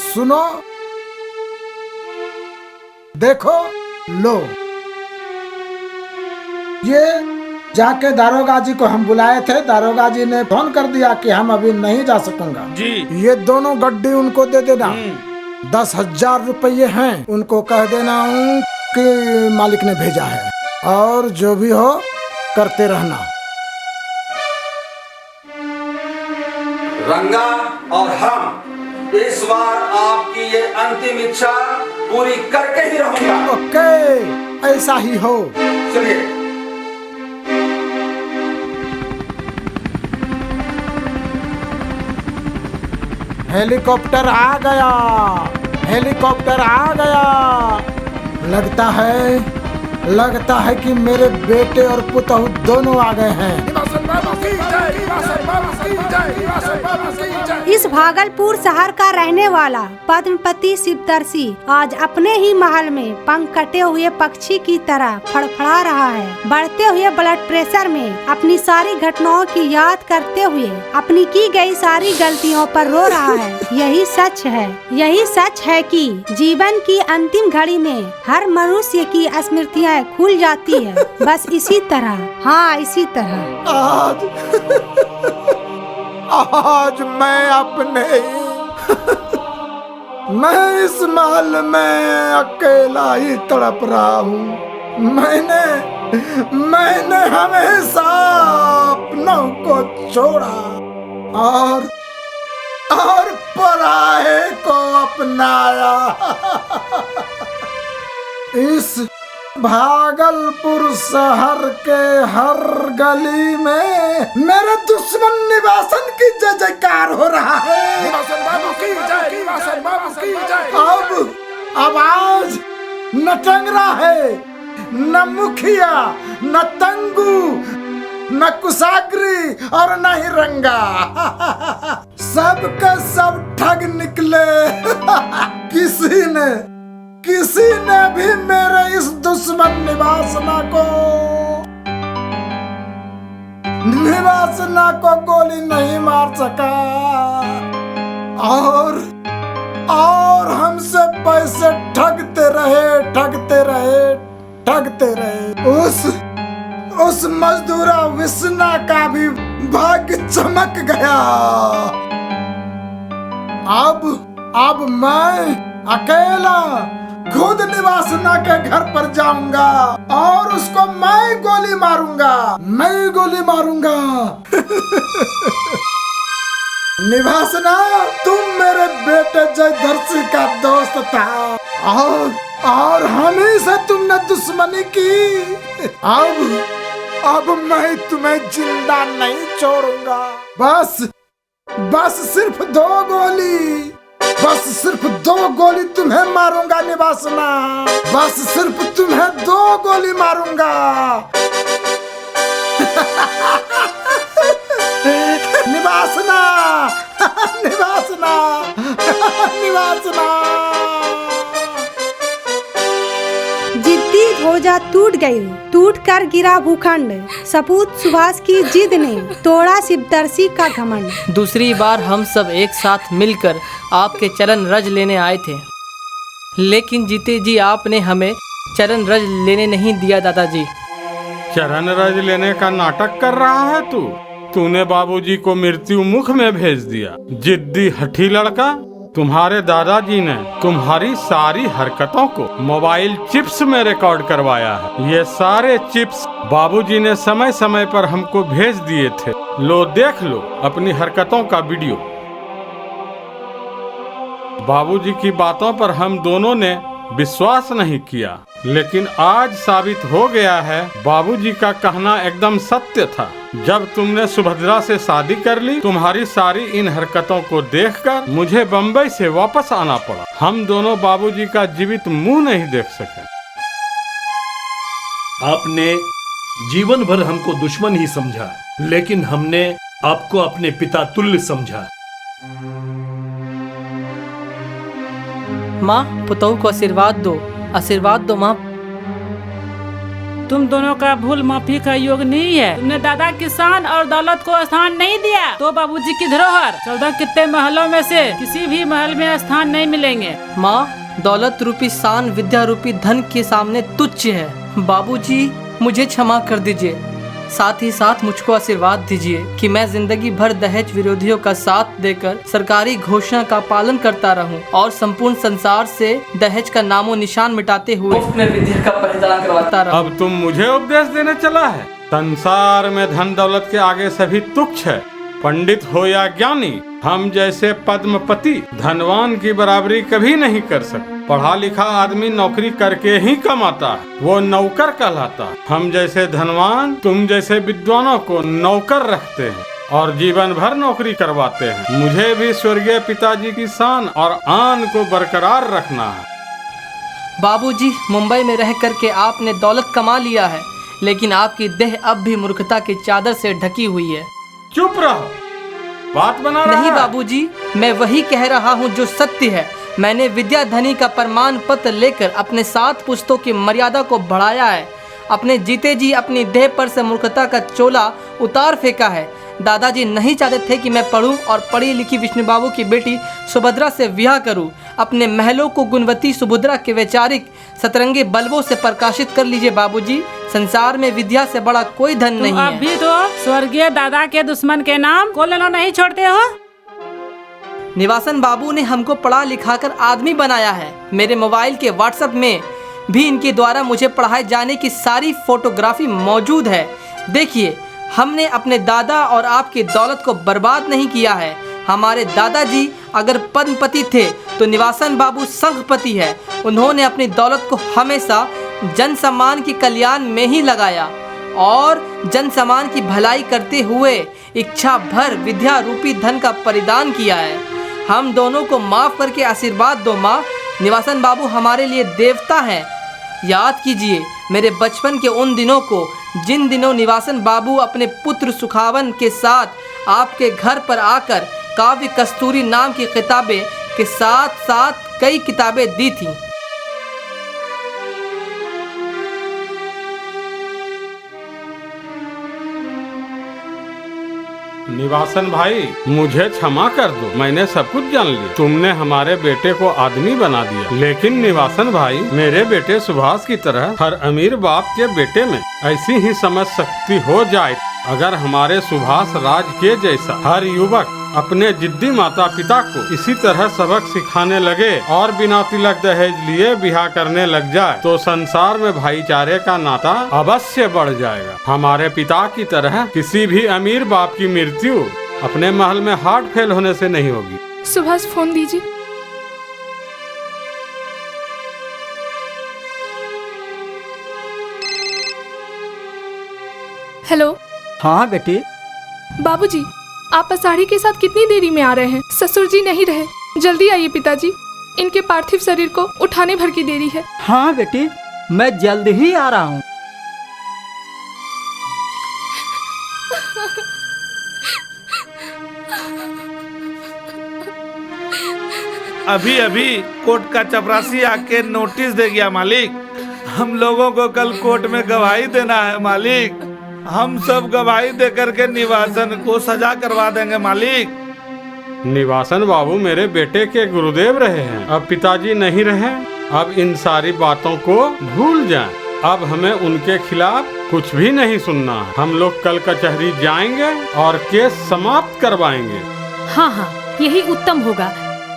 सुनो, देखो, लो। ये जाके दारोगा जी को हम बुलाए थे, दारोगा जी ने फोन कर दिया कि हम अभी नहीं जा सकूंगा जी। ये दोनों गड्डी उनको दे देना। 10,000 रुपये हैं, उनको कह देना हूँ कि मालिक ने भेजा है, और जो भी हो करते रहना। रंगा और हम इस बार आपकी ये अंतिम इच्छा पूरी करके ही रहूंगा। ओके, ऐसा ही हो। चलिए। हेलीकॉप्टर आ गया, हेलीकॉप्टर आ गया। लगता है कि मेरे बेटे और पुतहु दोनों आ गए हैं। इस भागलपुर शहर का रहने वाला पद्मपति शिवदर्शी आज अपने ही महल में पंख कटे हुए पक्षी की तरह फड़फड़ा रहा है। बढ़ते हुए ब्लड प्रेशर में अपनी सारी घटनाओं की याद करते हुए अपनी की गई सारी गलतियों पर रो रहा है। यही सच है कि जीवन की अंतिम घड़ी में हर मनुष्य की स्मृतियाँ खुल जाती है। बस इसी तरह, हाँ इसी तरह। आज मैं इस महल में अकेला ही तड़प रहा हूँ। मैंने हमेशा अपनों को छोड़ा और पराये को अपनाया। इस भागलपुर शहर के हर गली में मेरे दुश्मन निवासन की जय जयकार हो रहा है। अब आज न टेंगरा है, न मुखिया, न तंगू, न कुशाग्री और न ही रंगा। सब का सब ठग निकले। किसी ने भी मेरे इस दुश्मन निवासना को गोली नहीं मार सका और हमसे पैसे ठगते रहे। उस मजदूरा विष्णा का भी भाग्य चमक गया। अब मैं अकेला खुद निवासना के घर पर जाऊंगा और उसको मैं गोली मारूंगा। निवासना, तुम मेरे बेटे जयदर्शी का दोस्त था और हमेशा तुमने दुश्मनी की। अब मैं तुम्हें जिंदा नहीं छोड़ूंगा। बस सिर्फ 2 गोली तुम्हें मारूंगा निवासना। बस सिर्फ तुम्हें 2 गोली मारूंगा। निवासना, निवासना, निवासना। जिद्दी ध्वजा टूट गई, टूटकर गिरा भूखंड। सपूत सुभाष की जिद ने तोड़ा शिवदर्शी का घमंड। दूसरी बार हम सब एक साथ मिलकर आपके चरण रज लेने आए थे, लेकिन जीते जी आपने हमें चरण रज लेने नहीं दिया। दादाजी, चरण रज लेने का नाटक कर रहा है तूने बाबूजी को मृत्यु मुख में भेज दिया। जिद्दी हठी लड़का, तुम्हारे दादाजी ने तुम्हारी सारी हरकतों को मोबाइल चिप्स में रिकॉर्ड करवाया है। ये सारे चिप्स बाबूजी ने समय समय पर हमको भेज दिए थे। लो देख लो अपनी हरकतों का वीडियो। बाबूजी की बातों पर हम दोनों ने विश्वास नहीं किया, लेकिन आज साबित हो गया है बाबूजी का कहना एकदम सत्य था। जब तुमने सुभद्रा से शादी कर ली, तुम्हारी सारी इन हरकतों को देखकर मुझे बम्बई से वापस आना पड़ा। हम दोनों बाबूजी का जीवित मुंह नहीं देख सके। आपने जीवन भर हमको दुश्मन ही समझा, लेकिन हमने आपको अपने पिता तुल्य समझा। माँ, पुतोह को आशीर्वाद दो माँ। तुम दोनों का भूल माफी का योग नहीं है। तुमने दादा की शान और दौलत को स्थान नहीं दिया, तो बाबूजी की धरोहर 14 कितने महलों में से किसी भी महल में स्थान नहीं मिलेंगे। माँ, दौलत रूपी शान विद्या रूपी धन के सामने तुच्छ है। बाबूजी, मुझे क्षमा कर दीजिए। साथ ही साथ मुझको आशीर्वाद दीजिए कि मैं जिंदगी भर दहेज विरोधियों का साथ देकर सरकारी घोषणा का पालन करता रहूं और संपूर्ण संसार से दहेज का नामो निशान मिटाते हुए अपने विद्या का परिधान करवाता रहूं। अब तुम मुझे उपदेश देने चला है? संसार में धन दौलत के आगे सभी तुच्छ है। पंडित हो या ज्ञानी, हम जैसे पद्मपति धनवान की बराबरी कभी नहीं कर सकते। पढ़ा लिखा आदमी नौकरी करके ही कमाता है, वो नौकर कहलाता है। हम जैसे धनवान तुम जैसे विद्वानों को नौकर रखते हैं और जीवन भर नौकरी करवाते हैं। मुझे भी स्वर्गीय पिताजी की शान और आन को बरकरार रखना है। बाबूजी, मुंबई में रह करके आपने दौलत कमा लिया है, लेकिन आपकी देह अब भी मूर्खता की चादर से ढकी हुई है। चुप रहो, बात बना रहा नहीं है। बाबूजी, मैं वही कह रहा हूँ जो सत्य है। मैंने विद्या धनी का प्रमाण पत्र लेकर अपने 7 पुस्तों की मर्यादा को बढ़ाया है। अपने जीते जी अपनी देह पर से मूर्खता का चोला उतार फेंका है। दादाजी नहीं चाहते थे कि मैं पढ़ूं और पढ़ी लिखी विष्णु बाबू की बेटी सुभद्रा से विवाह करूं। अपने महलों को गुणवती सुभद्रा के वैचारिक सतरंगी बल्बों से प्रकाशित कर लीजिए बाबूजी। संसार में विद्या से बड़ा कोई धन नहीं है। अभी तो स्वर्गीय दादा के दुश्मन के नाम को लेना नहीं छोड़ते हो। निवासन बाबू ने हमको पढ़ा लिखा कर आदमी बनाया है। मेरे मोबाइल के व्हाट्सएप में भी इनके द्वारा मुझे पढ़ाए जाने की सारी फोटोग्राफी मौजूद है। देखिए, हमने अपने दादा और आपकी दौलत को बर्बाद नहीं किया है। हमारे दादाजी अगर पद्मपति थे तो निवासन बाबू संघपति है। उन्होंने अपनी दौलत को हमेशा जन सम्मान की कल्याण में ही लगाया और जन सम्मान की भलाई करते हुए इच्छा भर विद्या रूपी धन का परिदान किया है। हम दोनों को माफ करके आशीर्वाद दो माँ। निवासन बाबू हमारे लिए देवता हैं। याद कीजिए मेरे बचपन के उन दिनों को, जिन दिनों निवासन बाबू अपने पुत्र सुखावन के साथ आपके घर पर आकर काव्य कस्तूरी नाम की किताबें के साथ साथ कई किताबें दी थी। निवासन भाई, मुझे क्षमा कर दो, मैंने सब कुछ जान लिया। तुमने हमारे बेटे को आदमी बना दिया, लेकिन निवासन भाई, मेरे बेटे सुभाष की तरह हर अमीर बाप के बेटे में ऐसी ही समझ शक्ति हो जाए अगर हमारे सुभाष राज के जैसा हर युवक अपने जिद्दी माता पिता को इसी तरह सबक सिखाने लगे और बिना तिलक दहेज लिए ब्याह करने लग जाए तो संसार में भाईचारे का नाता अवश्य बढ़ जाएगा। हमारे पिता की तरह किसी भी अमीर बाप की मृत्यु अपने महल में हार्ट फेल होने से नहीं होगी। सुभाष फोन दीजिए। हेलो। हाँ बेटी। बाबूजी, आप आषाढ़ी के साथ कितनी देरी में आ रहे हैं? ससुर जी नहीं रहे, जल्दी आइए पिताजी, इनके पार्थिव शरीर को उठाने भर की देरी है। हाँ बेटी, मैं जल्द ही आ रहा हूँ। अभी अभी कोर्ट का चपरासी आके नोटिस दे गया मालिक। हम लोगों को कल कोर्ट में गवाही देना है मालिक। हम सब गवाही दे करके निवासन को सजा करवा देंगे मालिक। निवासन बाबू मेरे बेटे के गुरुदेव रहे हैं, अब पिताजी नहीं रहे। अब इन सारी बातों को भूल जाएं। अब हमें उनके खिलाफ कुछ भी नहीं सुनना है। हम लोग कल कचहरी जाएंगे और केस समाप्त करवाएंगे। हाँ हाँ, यही उत्तम होगा।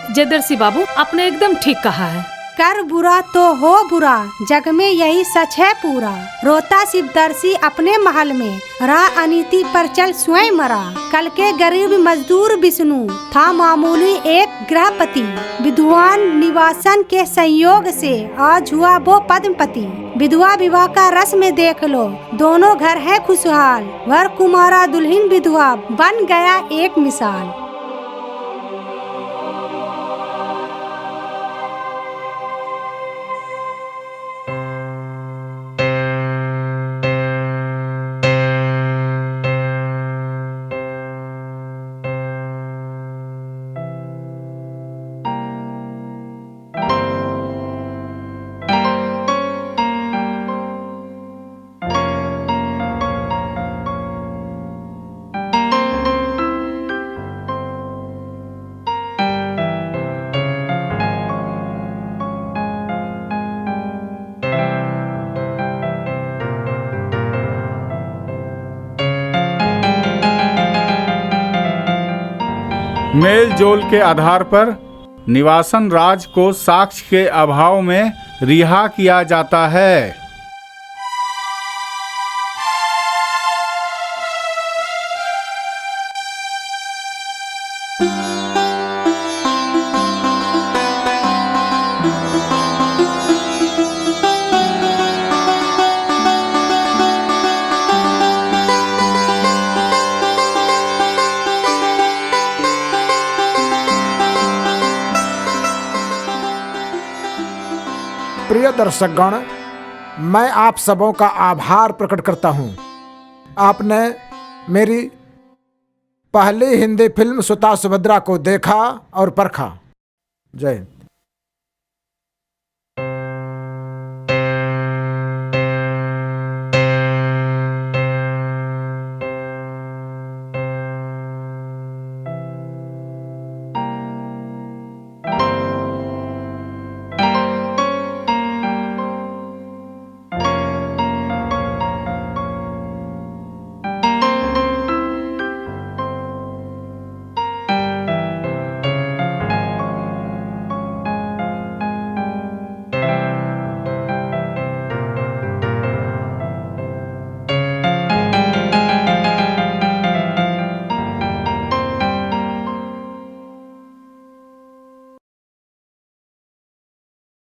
जयदर्शी बाबू, आपने एकदम ठीक कहा है। कर बुरा तो हो बुरा, जग में यही सच है पूरा। रोता शिवदर्शी अपने महल में, रहा अनीति पर चल स्वयं मरा। कल के गरीब मजदूर विष्णु था मामूली एक गृहपति। विद्वान निवासन के संयोग से आज हुआ वो पद्मपति। विधवा विवाह का रस्म देख लो, दोनों घर है खुशहाल। वर कुमारा दुल्हन विधवा बन गया एक मिसाल। मेल जोल के आधार पर निवासन राज को साक्ष्य के अभाव में रिहा किया जाता है। प्रिय दर्शकगण, मैं आप सबों का आभार प्रकट करता हूं। आपने मेरी पहली हिंदी फिल्म सुता सुभद्रा को देखा और परखा। जय हिंद।